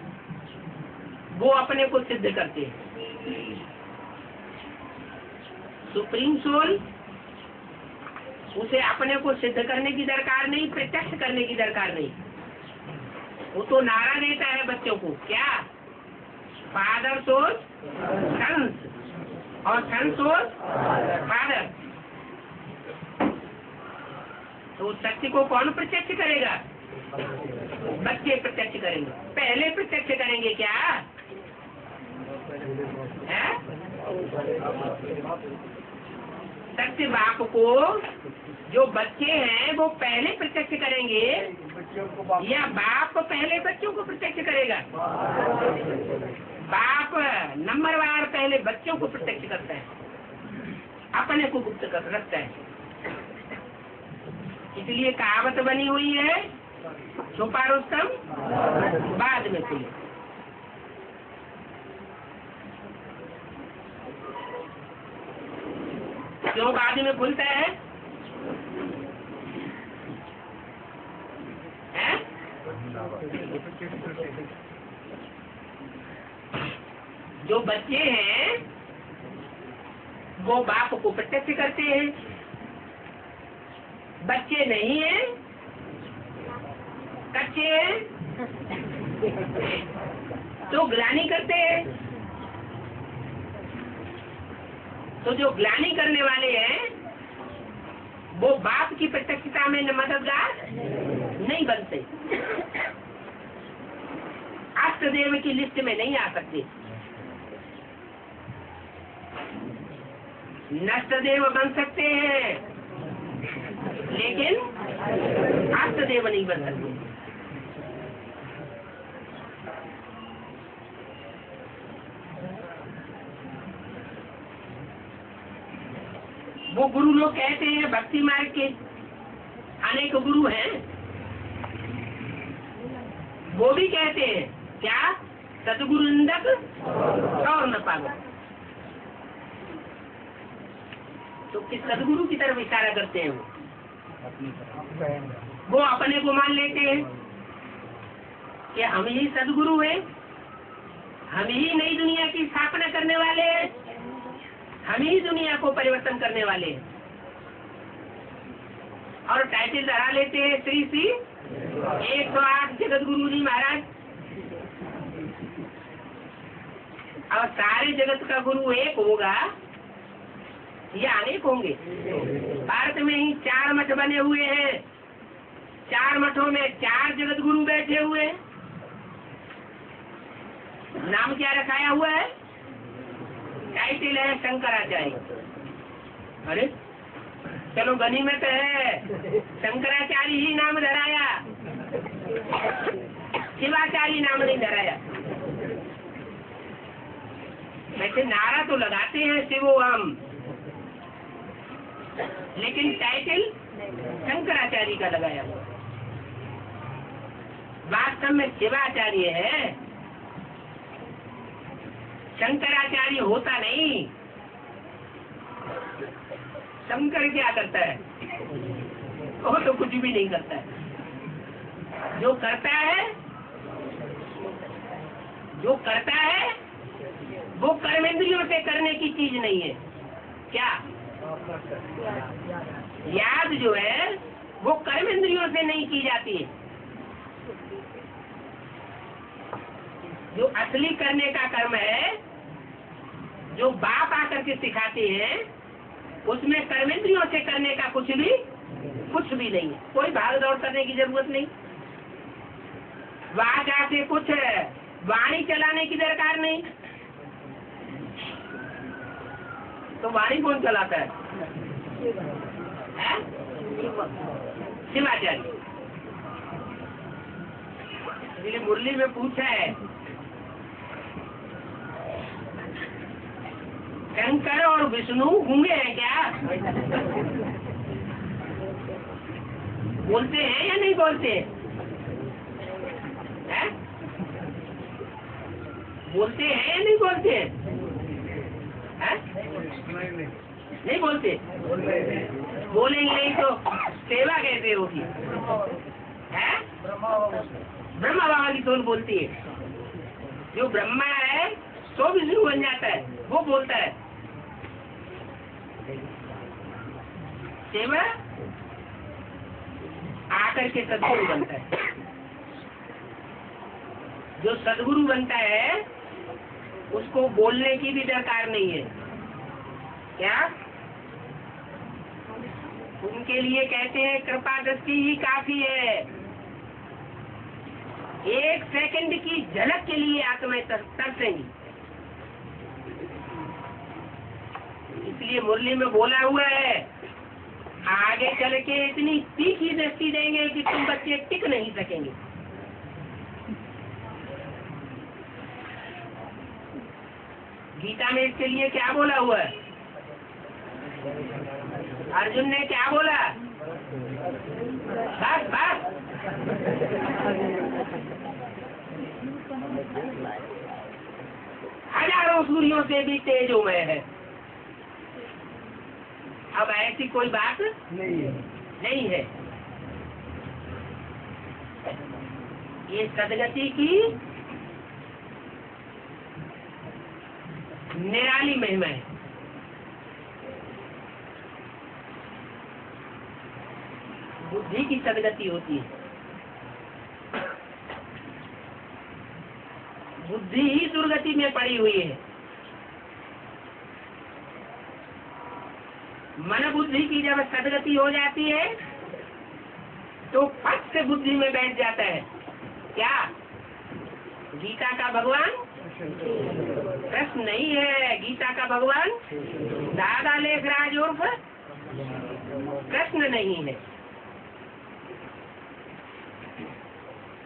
वो अपने को सिद्ध करते हैं। सुप्रीम सोल, उसे अपने को सिद्ध करने की दरकार नहीं, प्रत्यक्ष करने की दरकार नहीं। वो तो नारा देता है बच्चों को, क्या? फादर सोल सन्स, और सन सोल फादर। तो सत्य को कौन प्रत्यक्ष करेगा? बच्चे प्रत्यक्ष करेंगे। पहले प्रत्यक्ष करेंगे क्या है? सत्य बाप को जो बच्चे हैं वो पहले प्रत्यक्ष करेंगे, या बाप पहले बच्चों को प्रत्यक्ष करेगा? बाप नंबरवार पहले बच्चों को प्रत्यक्ष करता है, अपने को गुप्त कर रखता है। इसलिए कहावत बनी हुई है, छुपा रुस्तम बाद में खुले। क्यों बाद में खुलता है? जो बच्चे हैं वो बाप को प्रत्यक्ष करते हैं, बच्चे नहीं हैं, कच्चे हैं, तो ग्लानि करते हैं। तो जो ग्लानि करने वाले हैं वो बाप की प्रत्यक्षता में मददगार नहीं बनते, अष्टदेव की लिस्ट में नहीं आ सकते। नष्टदेव बन सकते हैं लेकिन अष्टदेव नहीं बन सकते। वो गुरु लोग कहते हैं, भक्ति मार्ग के अनेक गुरु हैं, वो भी कहते हैं क्या? सतगुरु निंदक और न पागल। तो किस सदगुरु की तरफ इशारा करते हैं? वो अपने को मान लेते हैं कि हम ही सदगुरु हैं, हम ही नई दुनिया की स्थापना करने वाले हैं, हम ही दुनिया को परिवर्तन करने वाले हैं, और टाइटल धरा लेते हैं श्री श्री 108 जगत गुरु जी महाराज। और सारे जगत का गुरु एक होगा या अनेक होंगे? भारत में ही 4 मठ बने हुए हैं, 4 मठों में 4 जगत गुरु बैठे हुए हैं। नाम क्या रखाया हुआ है? टाइटल है शंकराचार्य। अरे चलो गनीमत है, शंकराचार्य ही नाम धराया, शिवाचार्य नाम नहीं धराया। वैसे नारा तो लगाते हैं शिवो हम, लेकिन टाइटल शंकराचार्य का लगाया हुआ। वास्तव में शिवाचार्य है, शंकराचार्य होता नहीं। शंकर क्या करता है? वो तो कुछ भी नहीं करता है। जो करता है वो कर्मेंद्रियों से करने की चीज नहीं है। क्या? याद जो है वो कर्मेंद्रियों से नहीं की जाती है। जो असली करने का कर्म है, जो बाप आकर के सिखाते हैं, उसमें कर्मेंद्रियों से करने का कुछ भी नहीं है। कोई भाग दौड़ करने की जरूरत नहीं। वाचा से कुछ वाणी चलाने की दरकार नहीं। तो वाणी कौन चलाता है? शिवाचार्य। इसलिए मुरली में पूछा है शंकर और विष्णु गूंगे हैं क्या? बोलते हैं या नहीं बोलते हैं? बोलते हैं या नहीं बोलते हैं? नहीं बोलते। बोलेंगे नहीं तो सेवा कैसे होगी? है ब्रह्मा बाबा की सोल बोलती है। जो ब्रह्मा है तो विष्णु बन जाता है, वो बोलता है। सेवा आकर के सदगुरु बनता है। जो सदगुरु बनता है उसको बोलने की भी दरकार नहीं है। क्या? उनके लिए कहते हैं कृपा दृष्टि ही काफी है। एक सेकंड की झलक के लिए आत्माएं तरसेंगी। इसलिए मुरली में बोला हुआ है, आगे चल के इतनी तीखी दृष्टि देंगे कि तुम बच्चे टिक नहीं सकेंगे। गीता में इसके लिए क्या बोला हुआ है? अर्जुन ने क्या बोला? बस बस। हजारों सूर्यों से भी तेजोमय है। अब ऐसी कोई बात नहीं है। ये सदगति की निराली महिमा है। बुद्धि की सदगति होती है। बुद्धि ही दुर्गति में पड़ी हुई है। मन बुद्धि की जब सदगति हो जाती है तो फट से बुद्धि में बैठ जाता है। क्या? गीता का भगवान कृष्ण नहीं है। गीता का भगवान दादा लेखराज उर्फ कृष्ण नहीं है।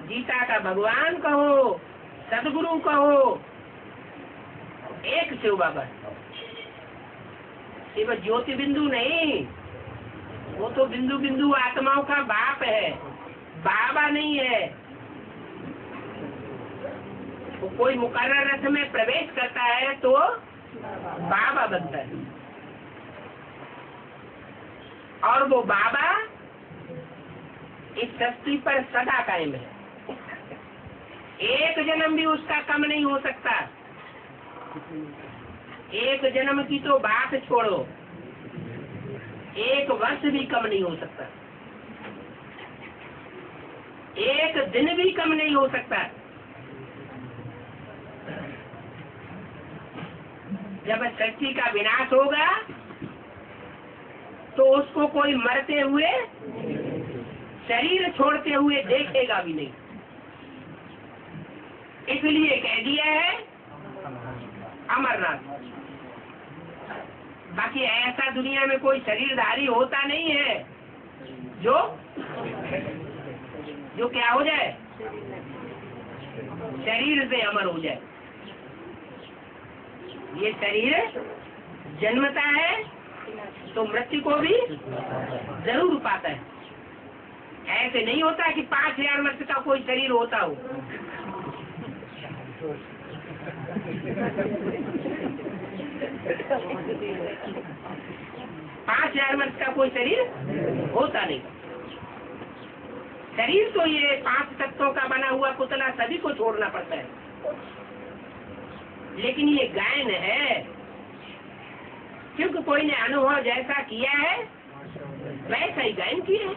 गीता का भगवान कहो, सदगुरु कहो, एक शिव बाबा। शिव ज्योति बिंदु नहीं, वो तो बिंदु बिंदु आत्माओं का बाप है, बाबा नहीं है। वो कोई मुकर्रर रथ में प्रवेश करता है तो बाबा बनता है। और वो बाबा इस सृष्टि पर सदा कायम है। एक जन्म भी उसका कम नहीं हो सकता। एक जन्म की तो बात छोड़ो, एक वर्ष भी कम नहीं हो सकता, एक दिन भी कम नहीं हो सकता। जब सृष्टि का विनाश होगा तो उसको कोई मरते हुए, शरीर छोड़ते हुए देखेगा भी नहीं। इसलिए कह दिया है अमरनाथ। बाकी ऐसा दुनिया में कोई शरीरधारी होता नहीं है जो क्या हो जाए, शरीर से अमर हो जाए। ये शरीर जन्मता है तो मृत्यु को भी जरूर पाता है। ऐसे नहीं होता कि 5000 वर्ष का कोई शरीर होता हो। 5000 वर्ष का कोई शरीर होता नहीं। शरीर तो ये 5 तत्वों का बना हुआ पुतला सभी को छोड़ना पड़ता है। लेकिन ये गायन है, क्योंकि कोई ने अनुभव जैसा किया है वैसा ही गायन किया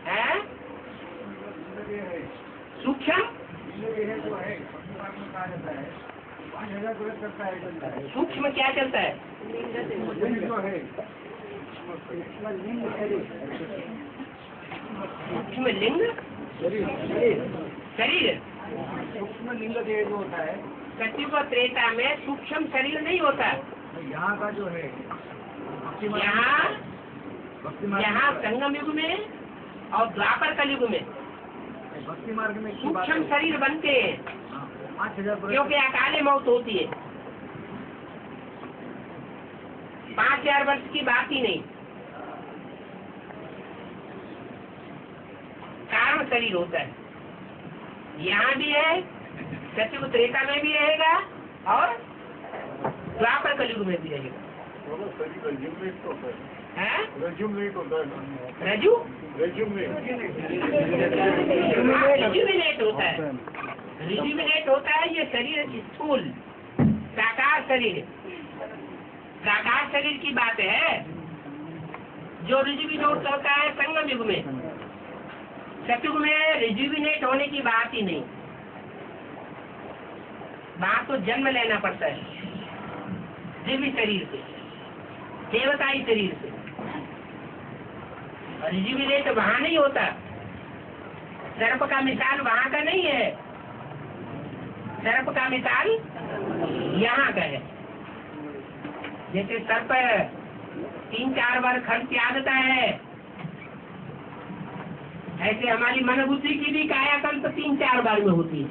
है। सूक्ष्म सूक्ष्म क्या चलता है? सूक्ष्म लिंग शरीर। सूक्ष्म लिंग देह जो होता है, सचिव त्रेता में सूक्ष्म शरीर नहीं होता। यहाँ का जो है, यहाँ संगम युग में और द्वापर कलयुग में भक्ति मार्ग में सूक्ष्म शरीर बनते हैं। 5,000 क्योंकि अकाले मौत होती है। 5,000 वर्ष की बात ही नहीं, कारण शरीर होता है। यहाँ भी है, सतयुग त्रेता में भी रहेगा और द्वापर कलयुग में भी रहेगा। हैं? रजू रिजुमिनेट होता है, रिजुमिनेट होता है। ये शरीर स्थूल साकार शरीर, साकार शरीर की बात है जो रिजुमिनेट होता है संगम युग में। सतयुग में रिजुमिनेट होने की बात ही नहीं, वहां तो जन्म लेना पड़ता है दिव्य शरीर से, देवताई शरीर से। रिजुमिनेट वहां नहीं होता, सर्प का मिसाल वहां का नहीं है, सर्प का मिसाल यहाँ का है। जैसे सर्प 3-4 बार खड़ त्यागता है, ऐसे हमारी मन बुद्धि की भी कायाकल्प 3-4 बार में होती है।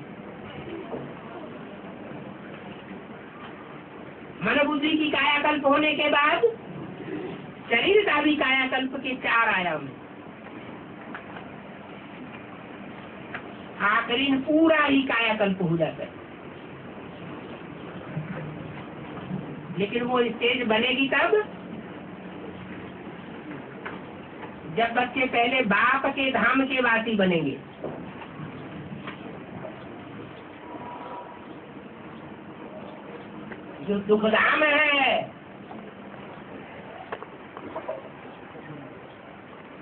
मन बुद्धि की कायाकल्प होने के बाद शरीर का भी कायाकल्प के 4 आयाम है। आखिरी पूरा ही कायाकल्प हो जाता है। लेकिन वो स्टेज बनेगी तब जब बच्चे पहले बाप के धाम के वासी बनेंगे। जो दुखधाम है,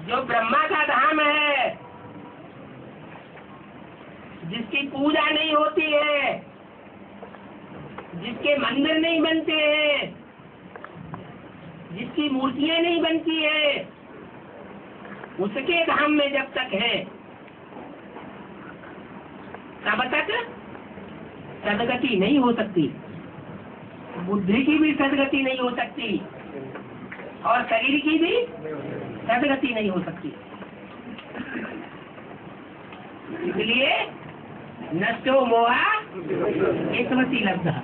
जो ब्रह्मा का धाम है, जिसकी पूजा नहीं होती है, जिसके मंदिर नहीं बनते हैं, जिसकी मूर्तियां नहीं बनती है, उसके धाम में जब तक है तब तक सदगति नहीं हो सकती, बुद्धि की भी सदगति नहीं हो सकती और शरीर की भी सदगति नहीं हो सकती। इसलिए नष्टो मोहा एकमति लब्धा।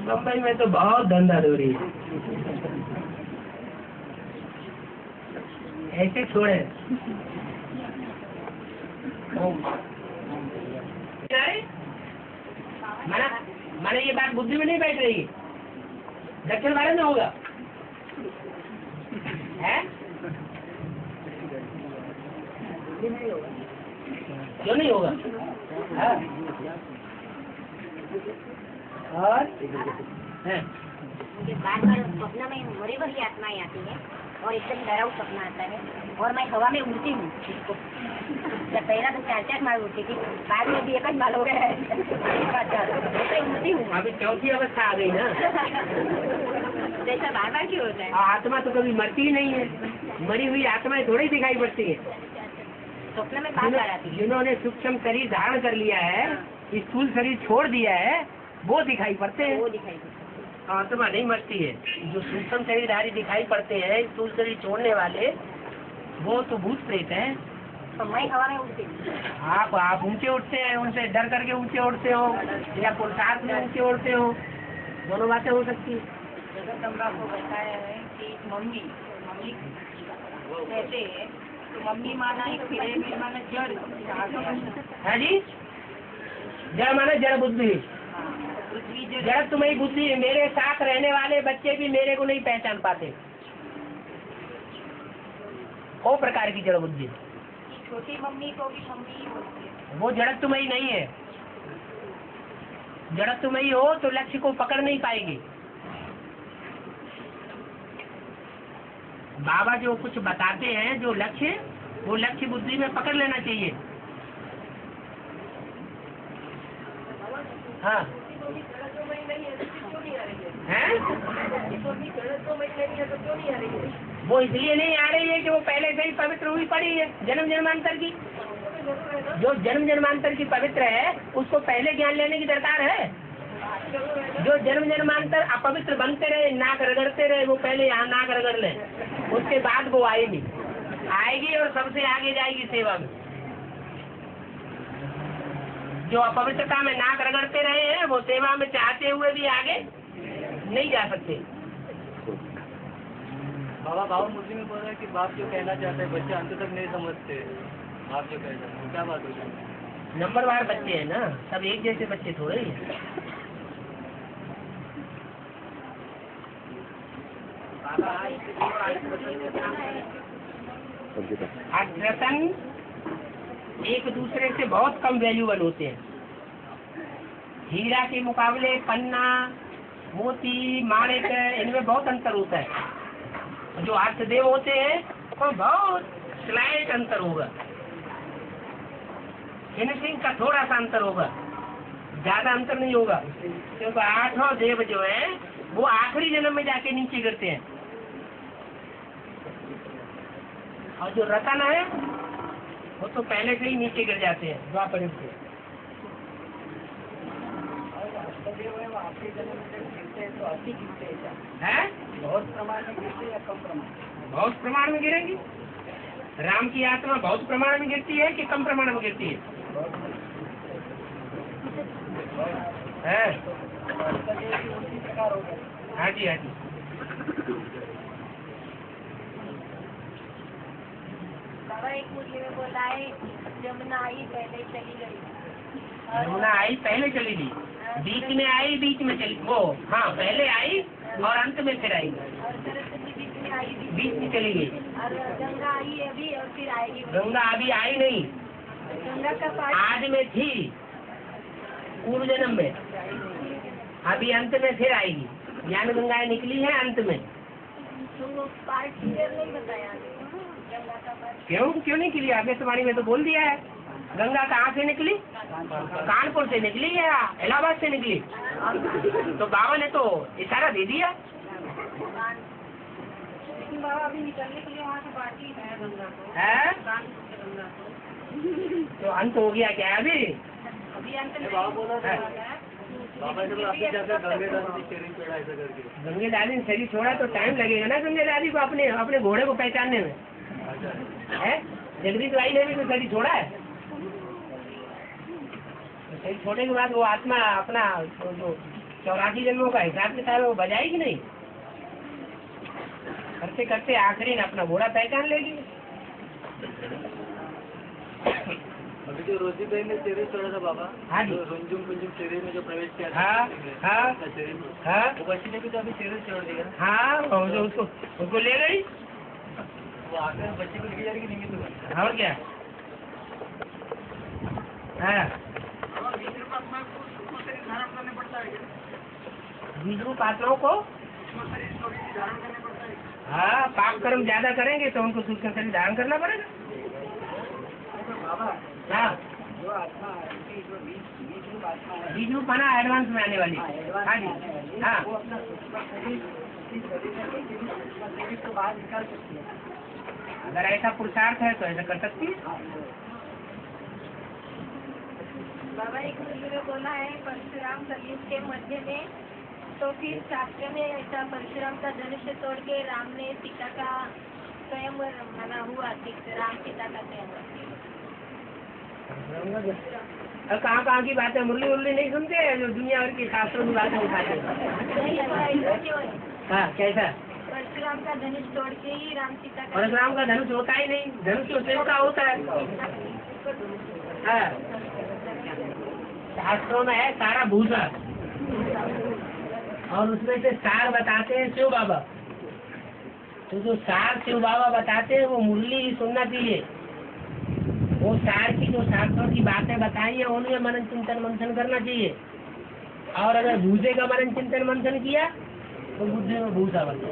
मुंबई में तो बहुत धंधा हो रही है, ऐसे छोड़े माने ये बात बुद्धि में नहीं बैठ रही। दक्षिण भारत में होगा है, क्यों नहीं होगा? हाँ। और मुझे बार बार स्वप्न में मरी वही आत्माएं आती है और एकदम डराव सपना आता है और मैं हवा में उड़ती हूँ। जब पहला तो 4-4 माल उड़ती थी, बाद में भी 1 माल हो गया है। उड़ती हूँ, अभी चौथी अवस्था आ गई ना। जैसा बार बार क्यों होता है? आत्मा तो कभी मरती ही नहीं है, मरी हुई आत्माएं थोड़ी दिखाई पड़ती है। स्वप्न में बार बार आती है। जिन्होंने सूक्ष्म शरीर धारण कर लिया है, स्थूल शरीर छोड़ दिया है, वो दिखाई पड़ते हैं। वो दिखाई देती आत्मा नहीं मरती है। जो सूक्ष्म शरीरधारी दिखाई पड़ते हैं, स्थूल शरीर छोड़ने वाले, वो तो भूत प्रेत है। तो मैं हवा में उड़ती हूँ। आप ऊंचे उठते हैं, उनसे डर करके ऊंचे उड़ते हो या पुरुषार्थ में ऊंचे उड़ते हो, दोनों बातें हो सकती है। जगत अम्बा को बताया है कि मम्मी कहते हैं तो मम्मी माना एक फिरे में माना जड़ है जी, जड़ माना जड़ बुद्धि। पृथ्वी जड़ जड़ तुम्हारी बुद्धि है। मेरे साथ रहने वाले बच्चे भी मेरे को नहीं पहचान पाते, वो प्रकार की जड़ बुद्धि। छोटी मम्मी को भी मम्मी ही बोलती है। वो जड़ तुम्हारी नहीं है। जड़ तुम्हारी हो तो लक्ष्य को पकड़ नहीं पाएगी। बाबा जो कुछ बताते हैं, जो लक्ष्य, वो लक्ष्य बुद्धि में पकड़ लेना चाहिए। हाँ हैं? वो इसलिए नहीं आ रही है कि वो पहले से ही पवित्र हुई पड़ी है, जन्म जन्मांतर की। जो जन्म जन्मांतर की पवित्र है, उसको पहले ज्ञान लेने की दरकार है। जो जन्म जन्मांतर अपवित्र बनते रहे, नाक रगड़ते रहे, वो पहले यहाँ नाक रगड़ ले, उसके बाद वो आएगी। आएगी और सबसे आगे जाएगी सेवा में। जो अपवित्रता में नाक रगड़ते रहे हैं वो सेवा में चाहते हुए भी आगे नहीं जा सकते। बाबा बाबा मुस्लिम में बोल रहा है कि बाप जो कहना चाहते हैं बच्चे अंत तक नहीं समझते। आप जो कहते हैं क्या बात होती है? नंबरवार बच्चे हैं ना, सब एक जैसे बच्चे थोड़े ही हैं। रतन एक दूसरे से बहुत कम वैल्यूबल होते हैं। हीरा के मुकाबले पन्ना, मोती, माणिक इनमें बहुत अंतर होता है। जो अर्थदेव होते हैं तो बहुत स्लाइट अंतर होगा, फिनिशिंग का थोड़ा सा अंतर होगा, ज्यादा अंतर नहीं होगा। क्योंकि 8 देव जो है वो आखिरी जन्म में जाके नीचे गिरते हैं, और जो रतन है वो तो पहले से ही नीचे गिर जाते हैं द्वापर युग से। है बहुत प्रमाण में गिरते या कम प्रमाण? बहुत प्रमाण में गिरेंगी। राम की आत्मा बहुत प्रमाण में गिरती है कि कम प्रमाण में गिरती है? हाँ जी, हाँ जी। बाबा एक मुर्गी में बोला है जमुना आई पहले चली गई। यमुना आई पहले चली गई, बीच में आई बीच में चली, वो हाँ पहले आई और अंत में फिर आई, और सरस्वती बीच में आई बीच में चली गई। और गंगा आई अभी और फिर आएगी। गंगा अभी आई नहीं, गंगा का पाठ आज में थी पूर्व जन्म में, अभी अंत में फिर आएगी। ज्ञान गंगाएं निकली है अंत में। तो पार्ट क्लियर नहीं बताया गंगा का पार्ट। क्यों नहीं निकली? आकाशवाणी में तो बोल दिया है। गंगा कहाँ से निकली? कानपुर से निकली या इलाहाबाद से निकली? तो बाबा ने तो इशारा दे दिया। लेकिन बाबा अभी निकलने के लिए वहाँ से बाकी है गंगा को। है गंगा को तो अंत हो गया क्या अभी? अभी अंत में बाबा बोला था बाबा जब आपने जाकर गंगे दादी शरीर छोड़ा ऐसा करके। गंगे दादी ने शरीर छोड़ा तो टाइम लगेगा ना गंगे दादी को अपने घोड़े को पहचानने में। है जगदीश भाई ने भी तो शरीर छोड़ा है। तो शरीर छोड़ने के बाद वो आत्मा अपना जो 84 जन्मों का हिसाब किताब है वो बजाएगी नहीं? करते करते आखिरी में अपना घोड़ा पहचान लेगी। अभी जो रोजी बहन ने शरीर छोड़ा था बाबा, हाँ जी। रुंझुम कुंजुम शरीर में जो प्रवेश किया था, हाँ हाँ शरीर में, हाँ वो बच्ची ने भी तो अभी शरीर छोड़ दिया। हाँ और जो उसको ले गई। वो आकर बच्चे को लेके जाएगी नहीं तो और क्या? हाँ बीज रूप आत्माओं को हाँ पाप कर्म ज्यादा करेंगे तो उनको सूक्ष्म शरीर धारण करना पड़ेगा। हाँ जो आत्मा जो बीज रूप आत्मा है, बीज रूप आना एडवांस में आने वाली। हाँ जी हाँ वो अपना सूक्ष्म शरीर तो बाहर निकाल सकती है। अगर ऐसा पुरुषार्थ है तो ऐसा कर सकती है। बाबा एक मुर्गी में बोला है परशुराम कलयुग के मध्य में, तो फिर शास्त्र में ऐसा परशुराम का धनुष तोड़ के राम ने सीता का स्वयंवर मना हुआ, राम सीता का स्वयंवर। अब कहाँ की बात है? मुरली उर्ली नहीं सुनते हैं जो दुनिया भर की शास्त्रों की बातें उठाते हैं। हाँ कैसा? परशुराम का धनुष तोड़ के ही राम सीता का। परशुराम का धनुष होता ही नहीं, धनुष तो शिव का होता है। हाँ शास्त्रों में है सारा भूसा, और उसमें से सार बताते हैं शिव बाबा। तो जो सार शिव बाबा बताते हैं वो मुरली ही सुनना चाहिए। वो सार की जो शास्त्रों की बातें बताई है उनमें मनन चिंतन मंथन करना चाहिए। और अगर भूसे का मनन चिंतन मंथन किया तो बुद्धि में भूसा बनता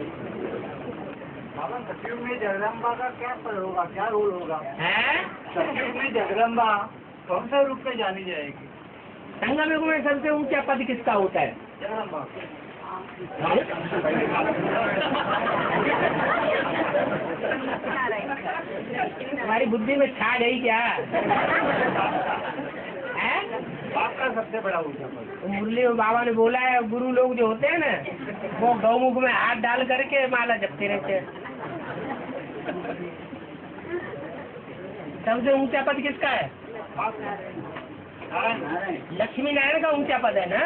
बाबा सतयुग में जगदम्बा का क्या पद होगा, क्या रोल होगा? है। सतयुग में जगदम्बा कौन सा रूप में जानी जाएगी? संगम युग में सबसे ऊंचा पद किसका होता है? जगदम्बा। हमारी बुद्धि में छा गई क्या है? बाप का सबसे बड़ा ऊंचा पद। मुरली में बाबा ने बोला है गुरु लोग जो होते हैं ना वो गौमुख में हाथ डाल करके माला जपते रहते हैं। सबसे ऊंचा पद किसका है? लक्ष्मी नारायण का ऊंचा पद है ना,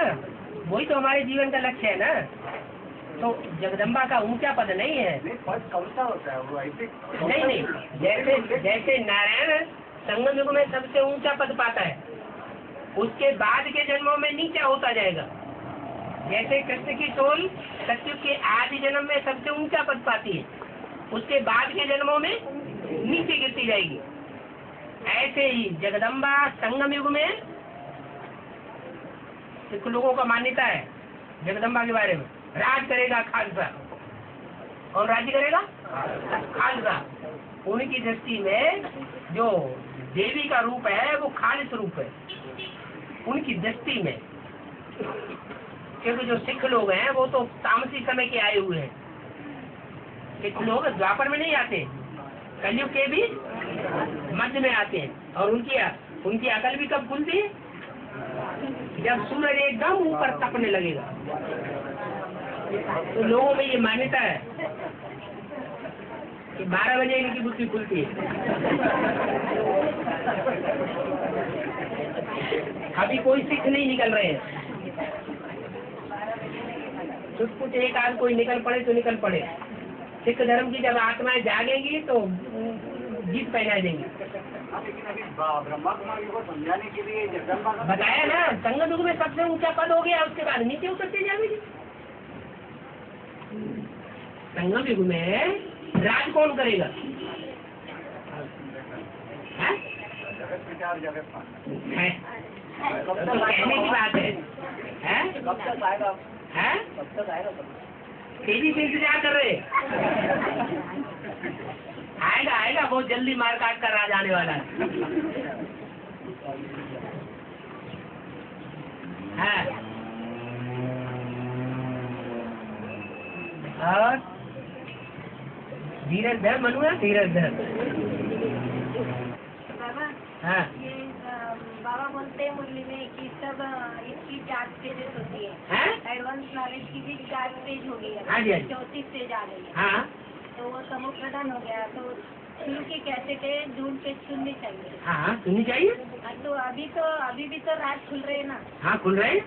वही तो हमारे जीवन का लक्ष्य है ना। तो जगदम्बा का ऊंचा पद नहीं है। पद कौन सा होता है वो ऐसे? नहीं, जैसे जैसे नारायण संगम युग में सबसे ऊंचा पद पाता है, उसके बाद के जन्मों में नीचा होता जाएगा। जैसे कृष्ण की सोल सतयुग के आदि जन्म में सबसे ऊंचा पद पाती है, उसके बाद के जन्मों में नीचे गिरती जाएगी। ऐसे ही जगदम्बा संगम युग में सिख लोगों का मान्यता है जगदम्बा के बारे में, राज करेगा खालसा। और राज्य करेगा खालसा। उनकी दृष्टि में जो देवी का रूप है वो खालिस रूप है उनकी दृष्टि में, क्योंकि जो सिख लोग हैं वो तो तामसी समय के आए हुए हैं। सिख लोग द्वापर में नहीं आते, कलयुग के भी मध्य में आते हैं। और उनकी अकल भी कब खुलती है? जब सूरज एकदम ऊपर तपने लगेगा। तो लोगों में ये मान्यता है कि 12 बजे इनकी बुद्धि खुलती है। अभी कोई सिख नहीं निकल रहे हैं, कुछ एक आध कोई निकल पड़े तो निकल पड़े। सिख धर्म की जब आत्माएं जागेंगी तो जीत पहना देंगी। लेकिन अभी ब्रह्मा कुमारी को समझाने के लिए जगदम्बा का बताया ना, संगम युग में सबसे ऊंचा पद हो गया, उसके बाद नीचे उतरते जाएगी। संगम युग में राज कौन करेगा? है? जगत विचार जगत पाना है? तो कहने की बात है। कब तक आएगा? है? कब तक आएगा? तेजी से इंतजार कर रहे हैं। आएगा बहुत जल्दी, मार काट कर राज आने वाला है। और धीरज धर मनुआ, धीरज धर। बाबा हाँ ये बाबा बोलते हैं मुरली में कि सब इसकी 4 स्टेजेस होती है। एडवांस नॉलेज की भी 4 स्टेज हो गई है। हाँ जी, हाँ जी। 34 स्टेज आ गई है। हाँ, तो वो समूह प्रदान हो गया, तो शुरू के कैसे थे ढूंढ के सुननी चाहिए। हाँ सुननी चाहिए। तो अभी भी तो राज खुल रहे हैं ना, हाँ खुल रहे हैं।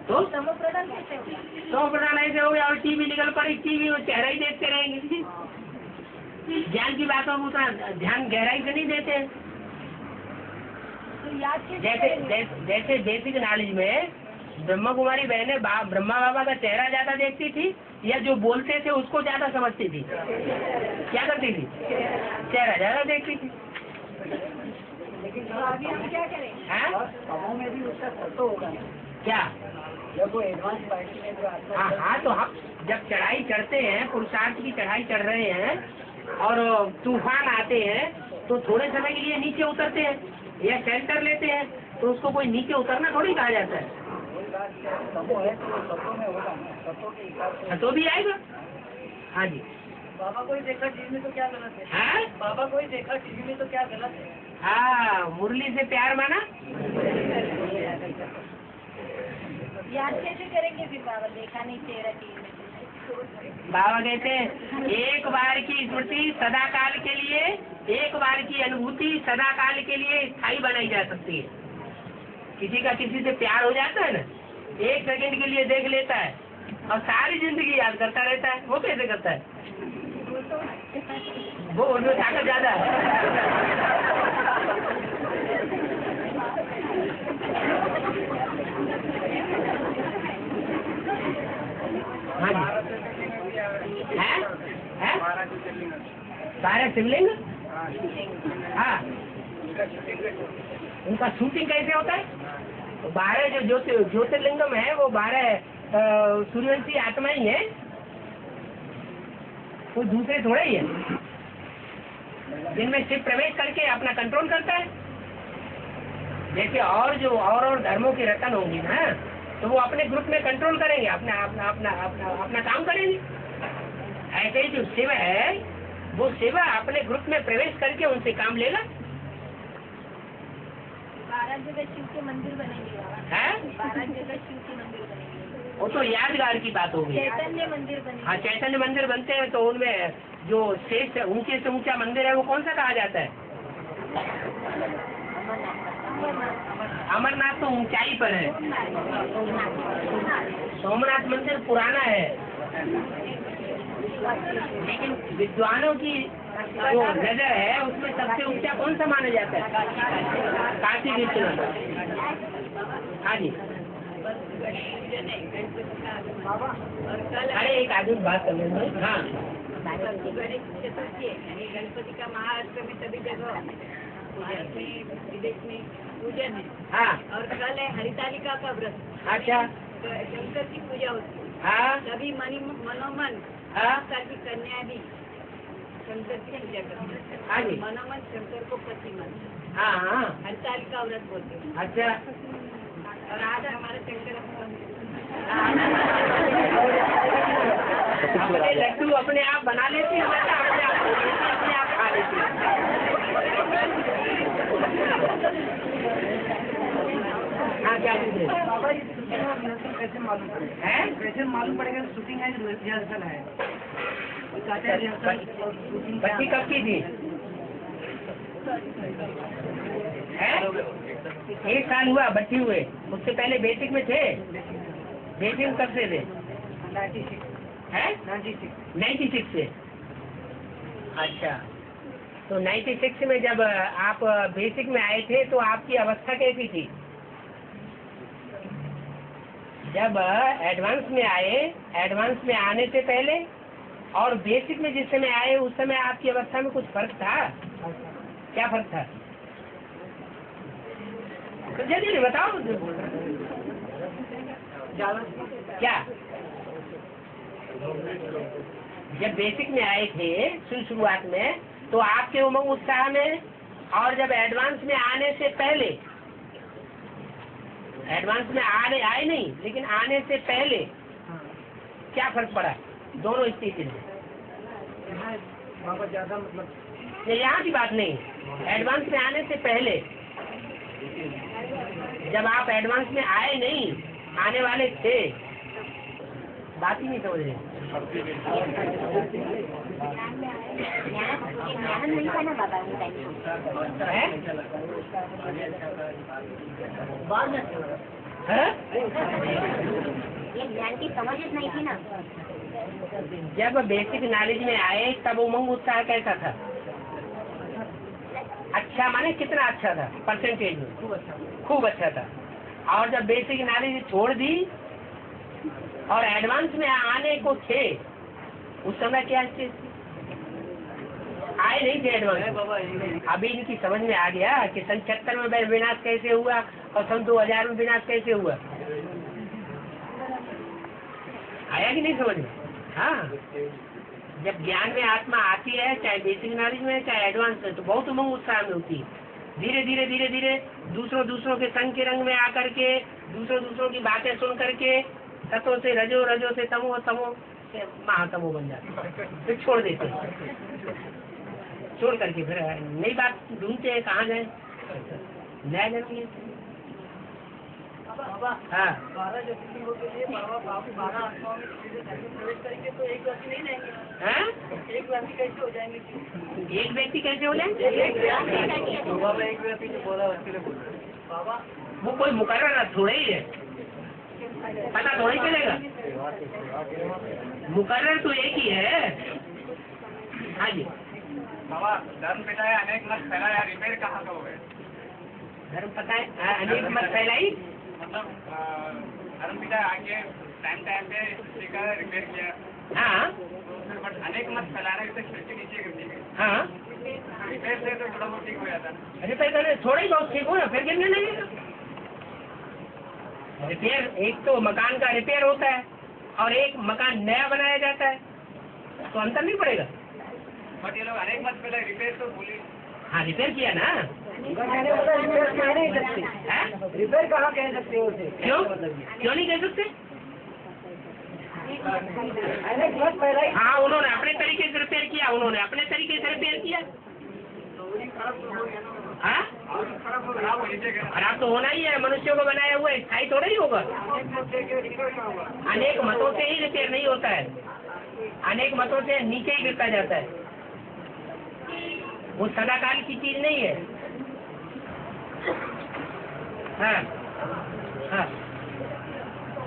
तो समूह प्रदान कैसे हो गया? तो प्रधान ऐसे हो गया और टीवी निकल पड़ी, टीवी में चेहरा ही देखते रहेंगे। ज्ञान की बातों को उतना ध्यान गहराई से नहीं देते। तो याद कैसे जैसे करेंगे? जैसे बेसिक नॉलेज में ब्रह्मा कुमारी बहनें ब्रह्मा बाबा का चेहरा ज्यादा देखती थी या जो बोलते थे उसको ज्यादा समझती थी? क्या करती थी? चेहरा ज्यादा देखती थी। तो अभी हम क्या करें? हाँ? समूह में भी उसका फोटो होगा ना, क्या? जब वो एडवांस पार्टी में जो आत्मा हाँ तो हम जब चढ़ाई चढ़ते हैं, पुरुषार्थ की चढ़ाई चढ़ रहे हैं और तूफान आते हैं तो थोड़े समय के लिए नीचे उतरते हैं या शेल्टर लेते हैं, तो उसको कोई नीचे उतरना थोड़ी कहा जाता है। समूह है तो सबों में होगा ना, सबों के हिसाब से। तो भी आएगा। हाँ जी। बाबा कोई देखा टीवी में तो क्या गलत है? हाँ बाबा कोई देखा टीवी में तो क्या गलत है? हाँ, मुरली से प्यार माना। याद कैसे करेंगे फिर बाबा? देखा नहीं चेहरा टीवी में। बाबा कहते हैं एक बार की स्मृति सदा काल के लिए, एक बार की अनुभूति सदा काल के लिए स्थायी बनाई जा सकती है। किसी का किसी से प्यार हो जाता है ना, 1 सेकंड के लिए देख लेता है और सारी जिंदगी याद करता रहता है। वो कैसे करता है? वो उनमें ताकत ज्यादा है। हाँ जी। है? 12 शिवलिंग। हाँ, उनका शूटिंग कैसे होता है? 12 जो ज्योतिर्लिंगम है वो 12 सूर्यवंशी आत्मा ही है, कोई दूसरे थोड़े ही है, जिनमें शिव प्रवेश करके अपना कंट्रोल करता है। जैसे और जो और धर्मों की रतन होंगी ना, तो वो अपने ग्रुप में कंट्रोल करेंगे, अपना काम करेंगे। ऐसे ही जो शिव है वो शिव अपने ग्रुप में प्रवेश करके उनसे काम लेगा। 12 जगह शिव के मंदिर बनेंगे बाबा। है? 12 जगह शिव के मंदिर बनेंगे। वो तो यादगार की बात होगी। चैतन्य मंदिर बनेंगे। हाँ, चैतन्य मंदिर बनते हैं तो उनमें जो शेष ऊंचे से ऊंचा मंदिर है वो कौन सा कहा जाता है? अमरनाथ तो ऊंचाई पर है, सोमनाथ मंदिर पुराना है, लेकिन विद्वानों की जो नजर है उसमें सबसे ऊंचा कौन सा माना जाता है? काशी विश्वनाथ। हाँ जी। अरे एक आदमी बात कर लेंगे। हाँ, गणेश चतुर्थी है यानी गणपति का महाराष्ट्र में सभी जगह विदेश में पूजन है। हाँ, और कल है हरितालिका का व्रत। अच्छा, तो शंकर की पूजा होती है। हाँ, सभी मनोमन हाँ, की कन्या भी शंकर की पूजा करती है। हाँ जी, मनोमन शंकर को पति मानते हैं। हाँ, हाँ, हरितालिका व्रत बोलते हैं। अच्छा, और आज हमारा शंकर अपने लड्डू अपने आप बना लेते हैं, अपने आप खा लेते हैं। हाँ, क्या बोलते हैं? कैसे मालूम पड़ेगा? हैं? कैसे मालूम पड़ेगा? शूटिंग है, रिहर्सल है। बच्ची कब की थी? हैं? 1 साल हुआ बच्ची हुए, उससे पहले बेसिक में थे? बेसिक में कब से थे? 96 से। अच्छा, तो 96 में जब आप बेसिक में आए थे तो आपकी अवस्था कैसी थी? जब एडवांस में आए, एडवांस में आने से पहले और बेसिक में जिस समय आए उस समय आपकी अवस्था में कुछ फर्क था? क्या फर्क था? तो जल्दी बताओ। क्या? जब बेसिक में आए थे शुरुआत में तो आपके उमंग उत्साह में, और जब एडवांस में आने से पहले, एडवांस में आए नहीं लेकिन आने से पहले क्या फर्क पड़ा दोनों स्थिति में? ज्यादा मतलब यहाँ की बात नहीं, एडवांस में आने से पहले जब आप एडवांस में आए नहीं, आने वाले थे, बात ही नहीं समझ रहे। ज्ञान नहीं था ना बाबा उस टाइम हैं? हैं? ये ज्ञान की समझ नहीं थी ना। जब बेसिक नॉलेज में आए तब उमंग उत्साह कैसा था? अच्छा माने कितना अच्छा था? परसेंटेज में खूब अच्छा था। और जब बेसिक नॉलेज छोड़ दी और एडवांस में आने को थे, उस समय क्या स्थिति? आए नहीं थे एडवांस। अभी इनकी समझ में आ गया कि सन 76 में विनाश कैसे हुआ और सन 2000 में विनाश कैसे हुआ। आया कि नहीं समझ में? हाँ, जब ज्ञान में आत्मा आती है, चाहे बेसिक नॉलेज में चाहे एडवांस में, तो बहुत उमंग उत्साह में होती है। धीरे धीरे धीरे धीरे दूसरों के संग के रंग में आकर के, दूसरों की बातें सुन करके, तत्व से रजो, रजो से तमो, तमो से महातमो बन जाते, फिर छोड़ देते, छोड़ करके फिर नई बात ढूंढते हैं कहाँ जाए, नया जन्म लेते। हाँ, 12 ज्योतिर्लिंगों के लिए बाबा 12 आत्माओं में प्रवेश करेंगे तो एक व्यक्ति नहीं रहेंगे। हैं? एक व्यक्ति कैसे हो जाएंगे? एक व्यक्ति कैसे हो जाए? बाबा एक व्यक्ति जो बोला उसके लिए बोल रहे बाबा वो कोई मुकर्रर थोड़ा ही है, पता थोड़ा ही चलेगा। मुकर्रर तो एक ही है। हाँ जी। बाबा धर्म पिटाए अनेक मत फैलाया, रिपेयर कहाँ का हो गए? धर्म पता है अनेक मत फैलाई, मतलब धर्म पिटाए आके टाइम पे रिपेयर किया, हाँ बट अनेक मत फैलाने से खिड़की नीचे गिर दी गई। हाँ, रिपेयर से तो थोड़ा बहुत ठीक हो जाता है। रिपेयर करने थोड़ा ही बहुत ठीक हो ना, फिर गिरने लगेगा। रिपेयर एक तो मकान का रिपेयर होता है और एक मकान नया बनाया जाता है, तो अंतर नहीं पड़ेगा। बट ये लोग अनेक मत फैलाए, रिपेयर तो बोली। हाँ, रिपेयर किया ना। रिपेयर कहाँ कह सकते हो उसे? क्यों नहीं कह सकते? अनेक मत फैलाई। हाँ, उन्होंने अपने तरीके से रिपेयर किया, उन्होंने अपने तरीके से रिपेयर किया। हाँ, खराब तो होना ही है, मनुष्यों को बनाया हुआ स्थायी थोड़ा ही होगा। अनेक मतों से ही रिपेयर नहीं होता है, अनेक मतों से नीचे ही गिरता जाता है। वो सदाकाल की चीज नहीं है। हाँ हाँ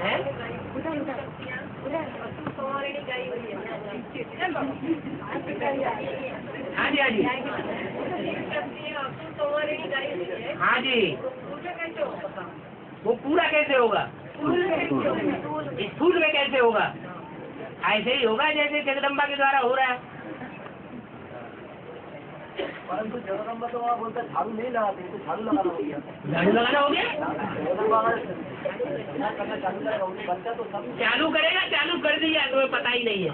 है हाँ जी हाँ जी हाँ जी। वो पूरा कैसे होगा? स्थूल में कैसे होगा? ऐसे ही होगा जैसे जगदम्बा के द्वारा हो रहा है। परंतु जगदम्बा तो वहाँ बोलते झाड़ू नहीं लगाते, तो झाड़ू लगाना हो गया। झाड़ू लगाना हो गया? जगदम्बा करना चालू करेगा, उनके बच्चा तो सब चालू करेगा, चालू कर दिया तुम्हें पता ही नहीं है।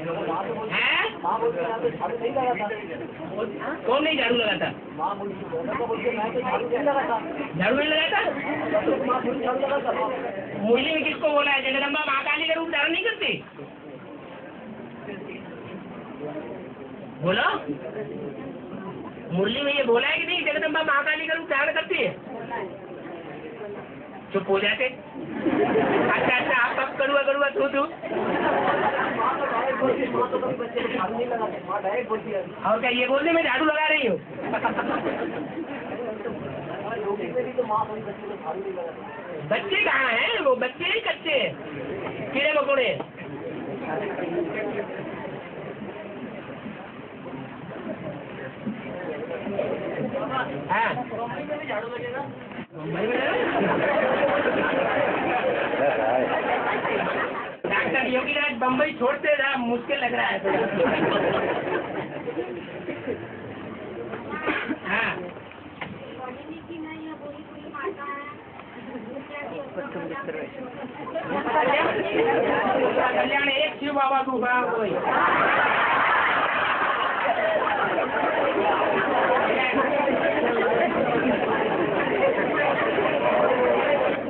हैं? माँ बोलते यहाँ पे झाड़ू नहीं लगाता। कौन नहीं झाड़ू लगाता? माँ बोलते मैं तो झाड़ू नहीं लगाता। झाड़ू नहीं लगाता? माँ बोलती झाड़ू लगाता। मुरली में किसको बोला है जगदम्बा माँ काली का रूप धारण नहीं करती? बोलो, मुरली में ये बोला है कि नहीं जगदम्बा माँ काली का रूप धारण करती है? चुप हो जाते। अच्छा अच्छा, आप कब करूँगा करूँगा तू तू और क्या ये बोलने में झाड़ू लगा रही हूँ? बच्चे कहाँ हैं? वो बच्चे ही कच्चे हैं, कीड़े मकोड़े। हाँ झाड़ू लगेगा। डॉक्टर योगीराज बम्बई छोड़ते रहा, मुश्किल लग रहा है थोड़ा। हाँ कल्याण एक शिव बाबा को कोई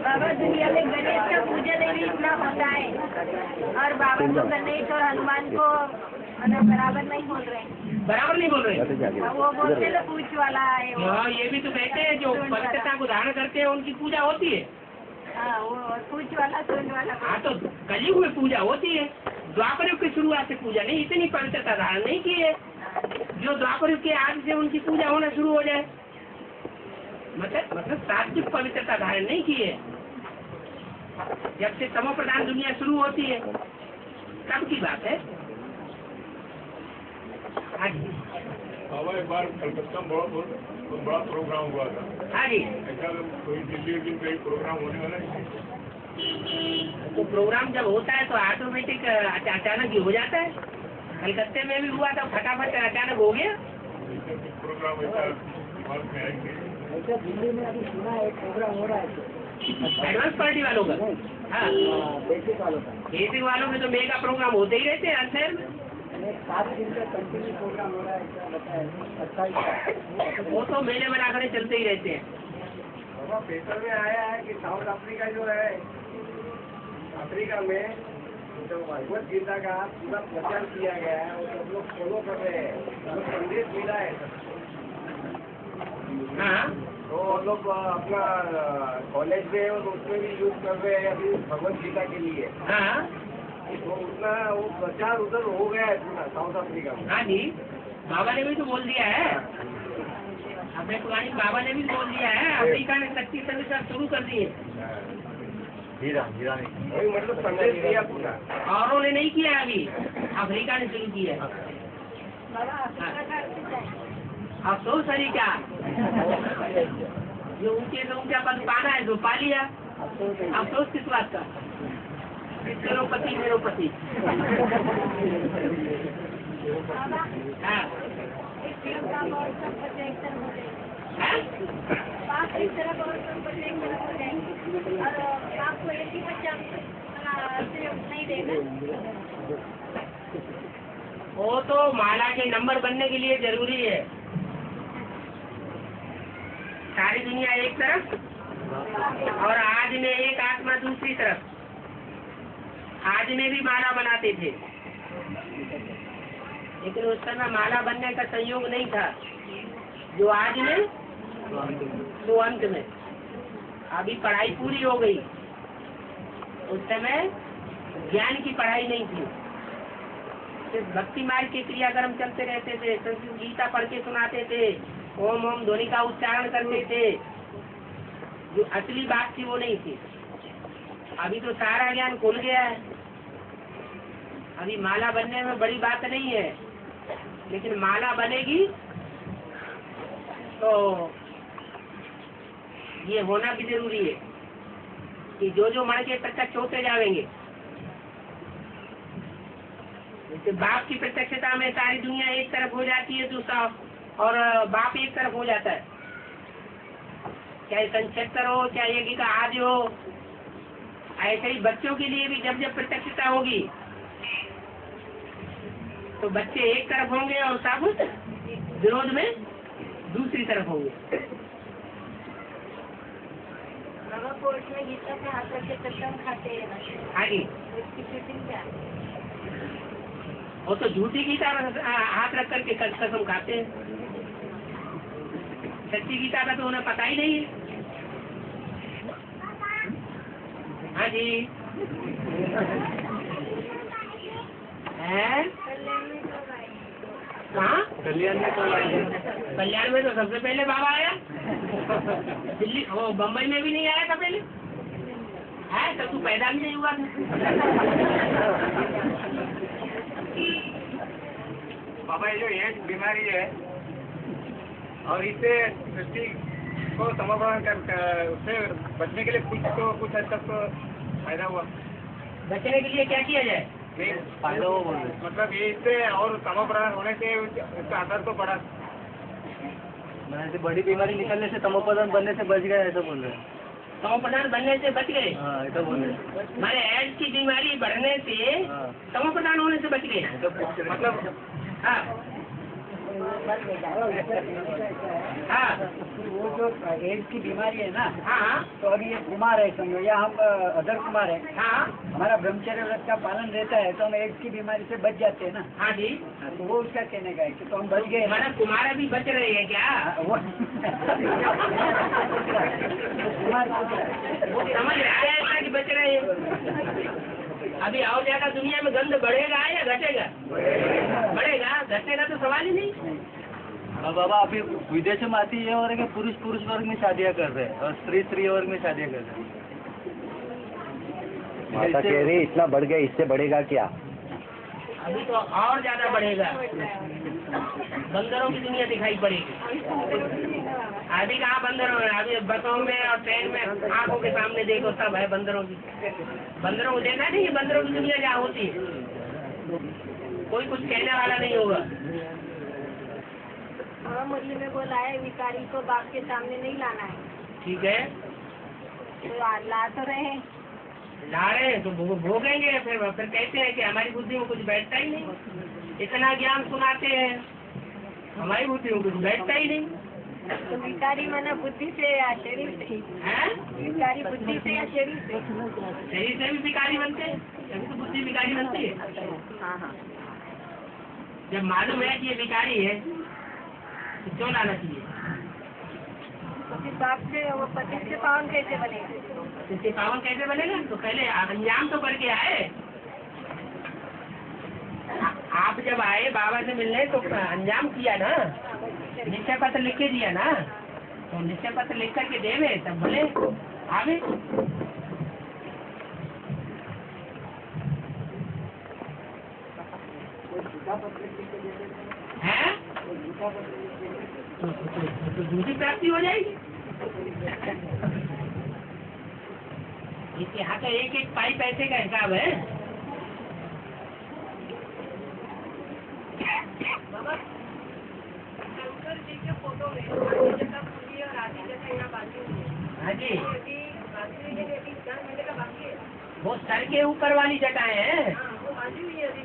बाबा दुनिया में गणेश का पूजा देवी इतना होता है और बाबा तो गणेश और हनुमान को बराबर नहीं बोल रहे हैं। बराबर नहीं बोल रहे? वो बोलते तो पूछ वाला है वो। हाँ ये भी तो कहते हैं जो पवित्रता को धारण करते हैं उनकी पूजा होती है। हाँ वो पूछ वाला सुन वाला। हाँ तो कलयुग में पूजा होती है, द्वापर युग की शुरुआत से पूजा नहीं, इतनी पवित्रता धारण नहीं की है जो द्वापर युग के आज से उनकी पूजा होना शुरू हो जाए। मतलब सात्विक पवित्रता धारण नहीं की है। जब से तमो प्रधान दुनिया शुरू होती है तब की बात है। हाँ जी एक बार कलकत्ता में बहुत बड़ा प्रोग्राम हुआ था। हाँ जी। ऐसा कोई दिल्ली का प्रोग्राम होने वाला है? तो प्रोग्राम जब होता है तो ऑटोमेटिक अचानक ही हो जाता है। कलकत्ते में भी हुआ था, फटाफट अचानक हो गया प्रोग्राम ऐसा बाद में आएंगे। ऐसा दिल्ली में अभी सुना है प्रोग्राम हो रहा है एडवांस पार्टी वालों का। हाँ बेसिक वालों का। बेसिक वालों में तो मेगा प्रोग्राम होते ही रहते हैं हर शहर में। 7 दिन का कंटिन्यू प्रोग्राम हो रहा है, क्या बताया 27 वो तो मेले बना कर चलते ही रहते हैं। बाबा पेपर में आया है कि साउथ अफ्रीका जो है, अफ्रीका में जो भगवत गीता का पूरा प्रचार किया गया है और सब लोग फॉलो कर रहे हैं, तो संदेश मिला है। हाँ तो लोग अपना कॉलेज में और उसमें भी यूज कर रहे हैं अभी भगवत गीता के लिए। हाँ तो उतना वो प्रचार उधर हो गया है पूरा साउथ अफ्रीका में। हाँ जी, बाबा ने भी तो बोल दिया है, अपने पुरानी बाबा ने भी बोल दिया है, अफ्रीका ने शक्ति संदेश शुरू कर दिए। वही मतलब संदेश दिया पूरा। औरों ने नहीं किया अभी, अफ्रीका ने शुरू किया है। अफसोस है क्या, जो ऊंचे से ऊंचा पद पाना है तो पा लिया, अफसोस किस बात का? करोड़पति मेरोपति। हाँ इस तरह और आपको एक ही बच्चा नहीं देगा। वो तो माला के नंबर बनने के लिए जरूरी है। सारी दुनिया एक तरफ और आज में एक आत्मा दूसरी तरफ। आज में भी माला बनाते थे, लेकिन उस समय माला बनने का संयोग नहीं था जो आज में, तो अंत में। अभी पढ़ाई पूरी हो गई, उस समय ज्ञान की पढ़ाई नहीं थी, सिर्फ भक्ति मार्ग के क्रियाक्रम चलते रहते थे, संस्कृत गीता पढ़ के सुनाते थे, ओम ओम ध्वनि का उच्चारण करते थे, जो असली बात थी वो नहीं थी। अभी तो सारा ज्ञान खुल गया है। अभी माला बनने में बड़ी बात नहीं है, लेकिन माला बनेगी तो ये होना भी जरूरी है कि जो जो मण के प्रत्यक्ष होते जाएंगे। जैसे बाप की प्रत्यक्षता में सारी दुनिया एक तरफ हो जाती है दूसरा, और बाप एक तरफ हो जाता है, चाहे संक्षेत्र हो चाहे यज्ञ का आदि हो। ऐसे ही बच्चों के लिए भी जब जब प्रत्यक्षता होगी तो बच्चे एक तरफ होंगे और सब विरोध में दूसरी तरफ होंगे। बाबा कोर्ट में गीता से हाथ रख के सत्संग खाते हैं ना, हाँ जी, इसकी फिटिंग क्या है? वो तो झूठी गीता हाथ रख करके कसम खाते हैं। सच्ची गीता का तो उन्हें पता ही नहीं है। हाँ जी है कहाँ? कल्याण में कब आए? कल्याण में तो सबसे पहले बाबा आया। दिल्ली वो बम्बई में भी नहीं आया था पहले, है तब तू पैदा भी नहीं हुआ था। बाबा ये जो एड्स बीमारी है और इससे सृष्टि को समर्पण कर उससे बचने के लिए कुछ हद तक फायदा हुआ। बचने के लिए क्या किया जाए? नहीं, फायदा हो बोल रहे। मतलब ये इससे और समर्पण होने से इसका असर तो पड़ा। मैंने से बड़ी बीमारी निकलने से तमोप्रधान बनने से बच गया, ऐसा बोल रहे हैं। तमोप्रधान बनने से बच गए। हाँ ऐसा बोल रहे हैं। हमारे एड्स की बीमारी बढ़ने से हाँ तमोप्रधान होने से बच गए। मतलब हाँ हाँ वो जो एड्स की बीमारी है ना, हाँ तो अभी ये कुमार है समझो, या हम अदर कुमार है, हाँ हमारा ब्रह्मचर्य व्रत का पालन रहता है तो हम एड्स की बीमारी से बच जाते हैं ना। हाँ जी, तो वो उसका कहने का है कि तो हम बच गए। हमारा कुमार भी बच रहे हैं क्या? वो कुमार वो समझ रहा है ऐसा कि बच रहे हैं। अभी और ज्यादा दुनिया में गंध बढ़ेगा या घटेगा? बढ़ेगा, घटेगा तो सवाल ही नहीं। और बाबा अभी विदेश में आती है और पुरुष पुरुष वर्ग में शादियाँ कर रहे हैं और स्त्री स्त्री वर्ग में शादियाँ कर रहे हैं। माता कह रही इतना बढ़ गया, इससे बढ़ेगा क्या? अभी तो और ज्यादा बढ़ेगा, बंदरों की दुनिया दिखाई पड़ेगी। अभी कहाँ बंदर हो रहा है? अभी बसों में और ट्रेन में आंखों के सामने देखो सब है बंदरों की। बंदरों को देखा नहीं, बंदरों की दुनिया जहाँ होती है कोई कुछ कहने वाला नहीं होगा। हाँ मुरली में बोला है विकारी को बाप के सामने नहीं लाना है, ठीक है, तो ला तो रहे हैं। ला रहे हैं तो भोगेंगे। फिर कहते हैं कि हमारी बुद्धि में कुछ बैठता ही नहीं। इतना ज्ञान सुनाते हैं, हमारी बुद्धि में कुछ बैठता ही नहीं। तो विकारी माना बुद्धि से या शरीर से? हैं? विकारी बुद्धि से या शरीर से? शरीर से भी विकारी बनते हैं, तभी तो बुद्धि विकारी बनती है। हाँ हाँ। जब मालूम है कि ये विकारी है तो क्यों लाना चाहिए? तो फिर बाप से वो पति से पावन कैसे बनेगा? इससे पावन कैसे बनेगा? तो पहले अंजाम तो करके आए। आप जब आए बाबा से मिलने तो अंजाम किया ना, निश्चय पत्र लिख के दिया ना, तो निश्चय पत्र लिख करके देवे तब बोले आगे। हैं? तो दूसरी प्राप्ति हो जाएगी। इसके यहाँ का एक एक पाई पैसे का हिसाब है। शंकर जी के फोटो में आधी जगह पूरी और आधी जगह यहाँ बाजू में। हाँ जी, अभी बाजू में अभी 4 महीने का बाकी है। वो सर के ऊपर वाली जटाएं हैं। हाँ वो बाजू में है अभी।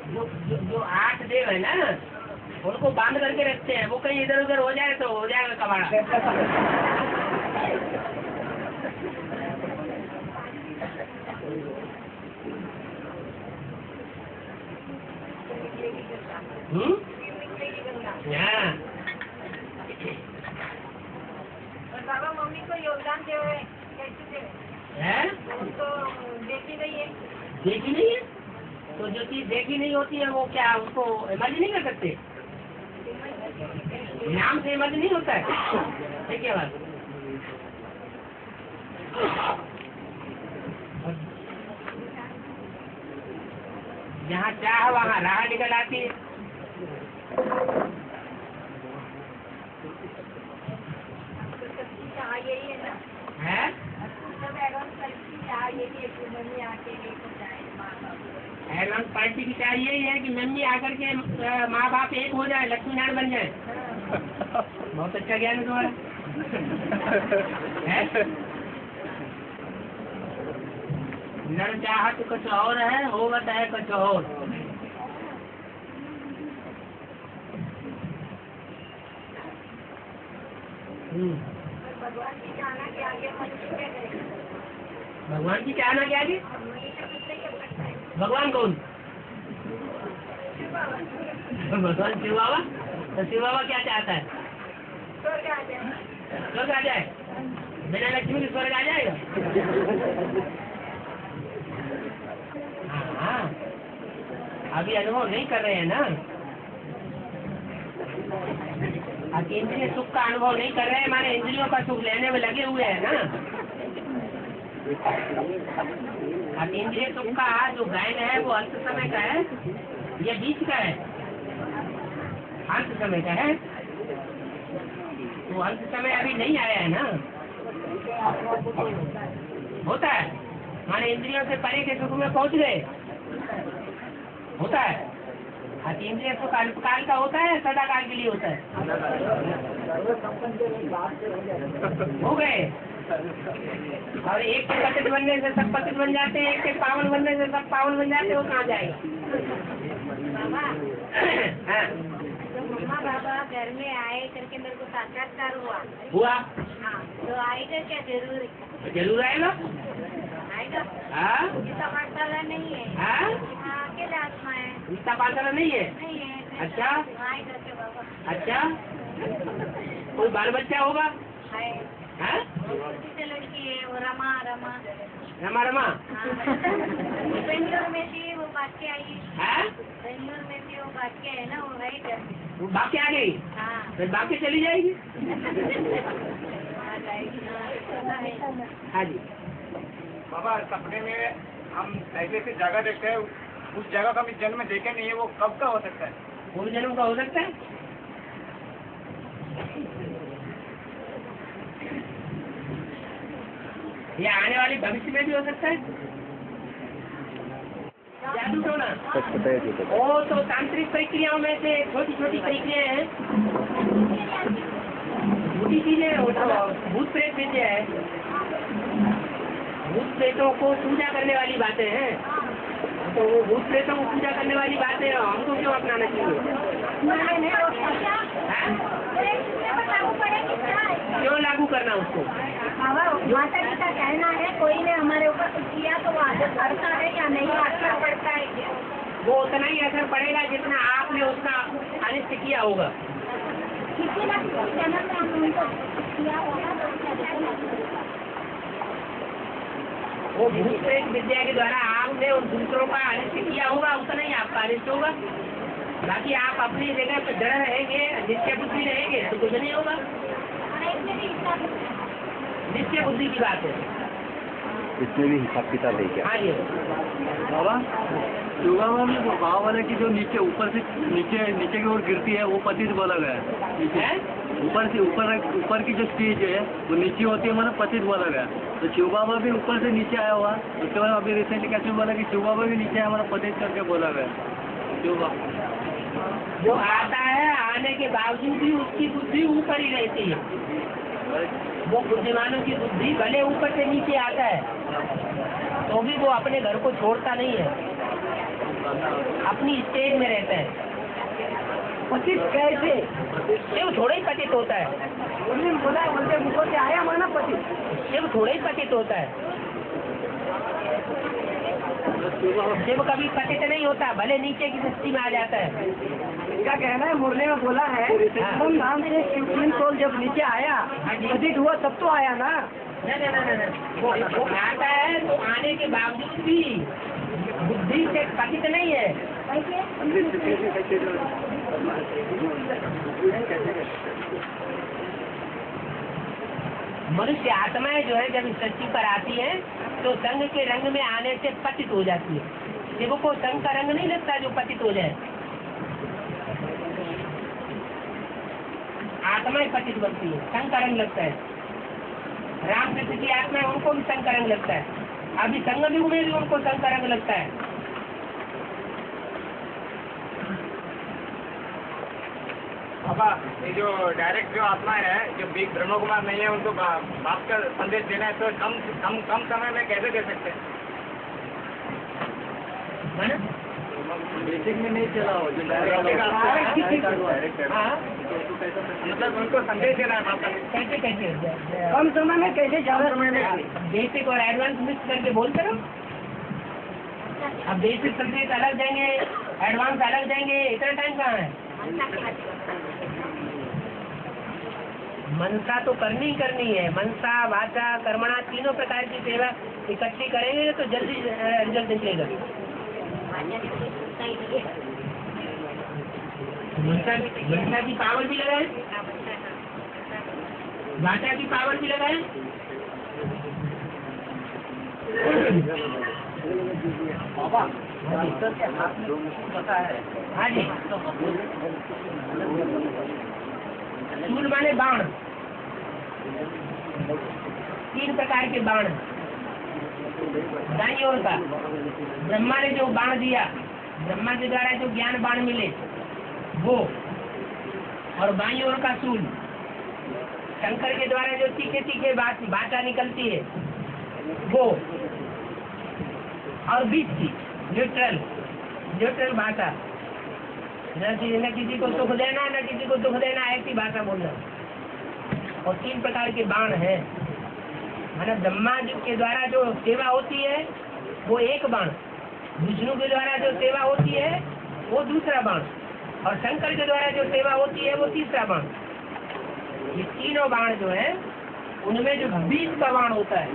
जो 8 देव है ना, उनको बांध करके रखते हैं। वो कहीं इधर उधर हो जाए तो हो जाएगा कबाड़ा। हाँ। और बाबा मम्मी को योगदान दे कैसे दे? है? तो देखी गई है। देखी नहीं है तो जो चीज देखी नहीं होती है वो क्या उसको इमेजिन नहीं कर सकते? नाम से मत नहीं होता है, ये क्या बात? जहाँ चाह वहाँ राह निकल आती है। यही है ना, है? सब एडवांस करके यही है कि मम्मी आके लेकर जाए माँ बाप। एडवांस पार्टी की चाहिए ही है कि मम्मी आकर के माँ बाप एक हो जाए, लक्ष्मी नारायण बन जाए। बहुत अच्छा ज्ञान है तुम्हारा। है? नर चाहत कुछ और है, होवत है कुछ और। भगवान की चाहना के आगे मनुष्य क्या करेगा? भगवान की चाहना क्या जी? मनुष्य कुछ नहीं कर सकता है। भगवान कौन? भगवान शिव बाबा। तो शिव बाबा क्या चाहता है? स्वर्ग आ जाए। स्वर्ग आ जाए? बिना लक्ष्मी के स्वर्ग आ जाएगा? हाँ, अभी अनुभव नहीं कर रहे हैं ना, इंद्रिय सुख का अनुभव नहीं कर रहे हैं, माने इंद्रियों का सुख लेने में लगे हुए हैं ना। इंद्रिय सुख का जो गायन है वो अंत समय का है या बीच का है? अंत समय का है। तो अंत समय अभी नहीं आया है ना। होता है, माने इंद्रियों से परे के सुख में पहुंच गए, होता है। इंद्रिय सुख अल्पकाल का होता है, सदा काल के लिए होता है। हो गए, और एक के पतित बनने से सब पतित बन जाते हैं, एक के पावन बनने से सब पावन बन जाते हैं, वो कहाँ जाएगा? हाँ। जब मम्मा बाबा घर में आए करके मेरे को साक्षात्कार हुआ। हाँ, तो आएगा क्या? जरूर जरूर आएगा। आएगा। हाँ, इसका पाठशाला नहीं है। हाँ, अकेले आत्मा है। इसका पाठशाला नहीं है। नहीं है। अच्छा। आएगा क्या बाबा? अच्छा, कोई बाल बच्चा होगा? है। हाँ? छोटी सी लड़की है, वो रमा। रमा। हाँ। बेंगलोर में थी, वो भाग के आई। हाँ? बेंगलोर में थी, वो भाग के है ना, वो है घर। वो भाग के आ गई? हाँ। फिर भाग के चली जाएगी। आ जाएगी। हाँ जी। बाबा, सपने में हम ऐसे ऐसी जगह देखते हैं, उस जगह का भी जन्म देखे नहीं है, वो कब का हो सकता है? पूर्व जन्म का हो सकता है। ये आने वाले भविष्य में भी हो सकता है। जादू टोना वो तो तांत्रिक प्रक्रियाओं में से छोटी छोटी प्रक्रियाएं हैं, छोटी चीजें। भूत प्रेत विद्या है, भूत प्रेतों को पूजा करने वाली बातें हैं। तो वो भूत प्रेतों को पूजा करने वाली बातें हमको क्यों अपनाना चाहिए? क्यों लागू करना उसको? माता जी का कहना है, कोई ने हमारे ऊपर कुछ किया तो वो आदत पड़ता है या नहीं असर पड़ता है क्या? वो उतना ही असर पड़ेगा जितना आपने उसका अनिष्ट किया होगा। किसी न किसी जन्म में हम उनको किया होगा तो उसका वो भूत प्रेत विद्या के द्वारा आपने उन दूसरों का अनिष्ट किया होगा, उतना ही आपका अनिष्ट होगा। बाकी आप अपनी जगह पर दृढ़ रहेंगे, निश्चय बुद्धि रहेंगे तो कुछ नहीं होगा। निश्चय बुद्धि की बात है। इसमें भी हिसाब किताब है क्या? हाँ जी। बाबा, योगा में वो भाव वाले की जो नीचे ऊपर से नीचे की ओर गिरती है, वो पतित बोला गया है। ऊपर से ऊपर की जो स्टेज है वो नीचे होती है, मतलब पतित बोला गया। तो शिव बाबा भी ऊपर से नीचे आया हुआ। उसके बाद अभी रिसेंटली कैसे बोला कि शिव बाबा भी नीचे आया, मतलब पतित करके बोला गया। शिव बाबा जो आता है, आने के बावजूद भी उसकी बुद्धि ऊपर ही रहती है। वो बुद्धिमानों की बुद्धि भले ऊपर से नीचे आता है तो भी वो अपने घर को छोड़ता नहीं है, अपनी स्टेज में रहता है। पतित कैसे? शिव थोड़ा ही पतित होता है। बोला उनके मुखों से आया माना पतित, शिव थोड़ा ही पतित होता है। शिव कभी पतित नहीं होता, भले नीचे की दृष्टि में आ जाता है। इनका कहना है, मुरली में बोला है, हम नाम से शिवलिंग सोल जब नीचे आया, पतित हुआ तब तो आया ना। नहीं, वो आता है तो आने के बावजूद भी बुद्धि से पतित नहीं है। मनुष्य आत्माएं जो है जब इस सृष्टि पर आती है तो संग के रंग में आने से पतित हो जाती है। शिव को संग का रंग नहीं लगता जो पतित हो जाए, आत्माएं पतित बनती है, संग का रंग लगता है। रामकृष्ण की आत्मा है, उनको भी संग का रंग लगता है। अभी संगम युग में भी उनको संग का रंग लगता है। बाबा ये जो डायरेक्ट जो आत्मा है, जो बिग ब्रह्म कुमार नहीं है, उनको बाप का संदेश देना है तो कम समय में कैसे दे सकते हैं? बेसिक में नहीं चला हो जो मतलब उनको संदेश देना है बाप का। कैसे कैसे कम समय में कैसे ज्यादा समय में बेसिक और एडवांस मिक्स करके बोलते रहो। अब बेसिक सब्जेक्ट अलग देंगे, एडवांस अलग देंगे, इतना टाइम कहाँ है? मनसा तो करनी ही करनी है। मनसा, वाचा, कर्मणा तीनों प्रकार की सेवा इकट्ठी करेंगे तो जल्दी रिजल्ट निकलेगा। मनसा की पावर भी लगाए, वाचा की पावर भी लगाए। बाबा ईश्वर के हाथ में पता है। हाँ जी, शूल माने बाण, 3 प्रकार के बाण। दाईं ओर का ब्रह्मा ने जो बाण दिया, ब्रह्मा के द्वारा जो ज्ञान बाण मिले वो, और बाईं ओर का शूल शंकर के द्वारा जो तीखे तीखे बाटा निकलती है वो, और बीच की न्यूट्रल भाषा, न किसी को सुख देना न किसी को दुख देना, ऐसी भाषा बोलना। और 3 प्रकार के बाण हैं। मतलब ब्रह्मा जी के द्वारा जो सेवा होती है वो एक बाण, विष्णु के द्वारा जो सेवा होती है वो दूसरा बाण, और शंकर के द्वारा जो सेवा होती है वो तीसरा बाण। ये तीनों बाण जो है उनमें जो बीच का बाण होता है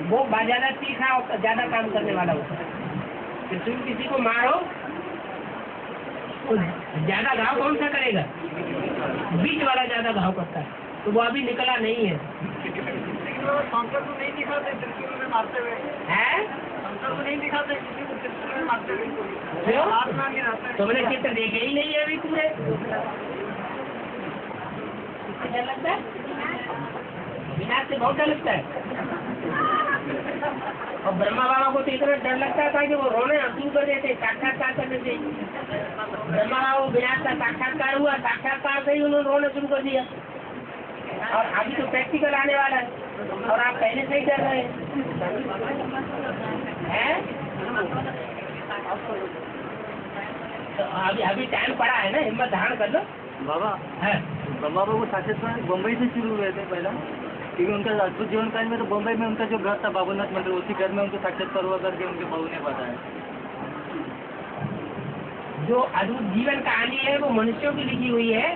वो ज्यादा तीखा और ज्यादा काम करने वाला होता है। कि तुम किसी को मारो तो ज्यादा घाव कौन सा करेगा? बीच वाला ज्यादा घाव करता है, तो वो अभी निकला नहीं है। शंकर को नहीं दिखाते त्रिशूल में मारते हुए, है शंकर को नहीं दिखाते किसी को त्रिशूल में मारते हुए, क्यों? हाथ में नहीं रहते। तुमने चित्र देखे ही नहीं है अभी पूरे। डर लगता है, विनाश से बहुत डर लगता है। और ब्रह्मा बाबा को तो इतना डर लगता था कि वो रोने शुरू कर देते साक्षात्कार करने से। ब्रह्मा बाबा को विनाश का साक्षात्कार हुआ, साक्षात्कार से ही उन्होंने रोना शुरू कर दिया। और अभी तो प्रैक्टिकल आने वाला है और आप पहले से ही डर रहे हैं। तो अभी टाइम पड़ा है ना, हिम्मत धारण कर लो। बाबा है ब्रह्मा बाबू साक्षात्कार बम्बई से शुरू हुए थे पहला, क्योंकि उनका अद्भुत जीवन काल में तो बम्बई में उनका जो घर था बाबूनाथ मंदिर, उसी घर में उनको साक्षात्कार हुआ करके उनके बहू ने बताया। जो अद्भुत जीवन कहानी है वो मनुष्यों की लिखी हुई है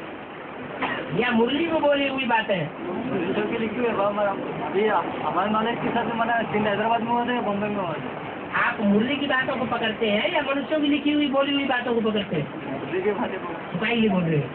या मुरली को बोली हुई बात है? मनुष्यों की लिखी हुई है बाबा। ये हमारे नॉलेज के हिसाब से मना हैदराबाद में हुआ था या बम्बई में हुआ था? आप मुरली की बातों को पकड़ते हैं या मनुष्यों की लिखी हुई बोली हुई बातों को पकड़ते हैं? मुरली के बारे में छुपाई बोल रहे हैं।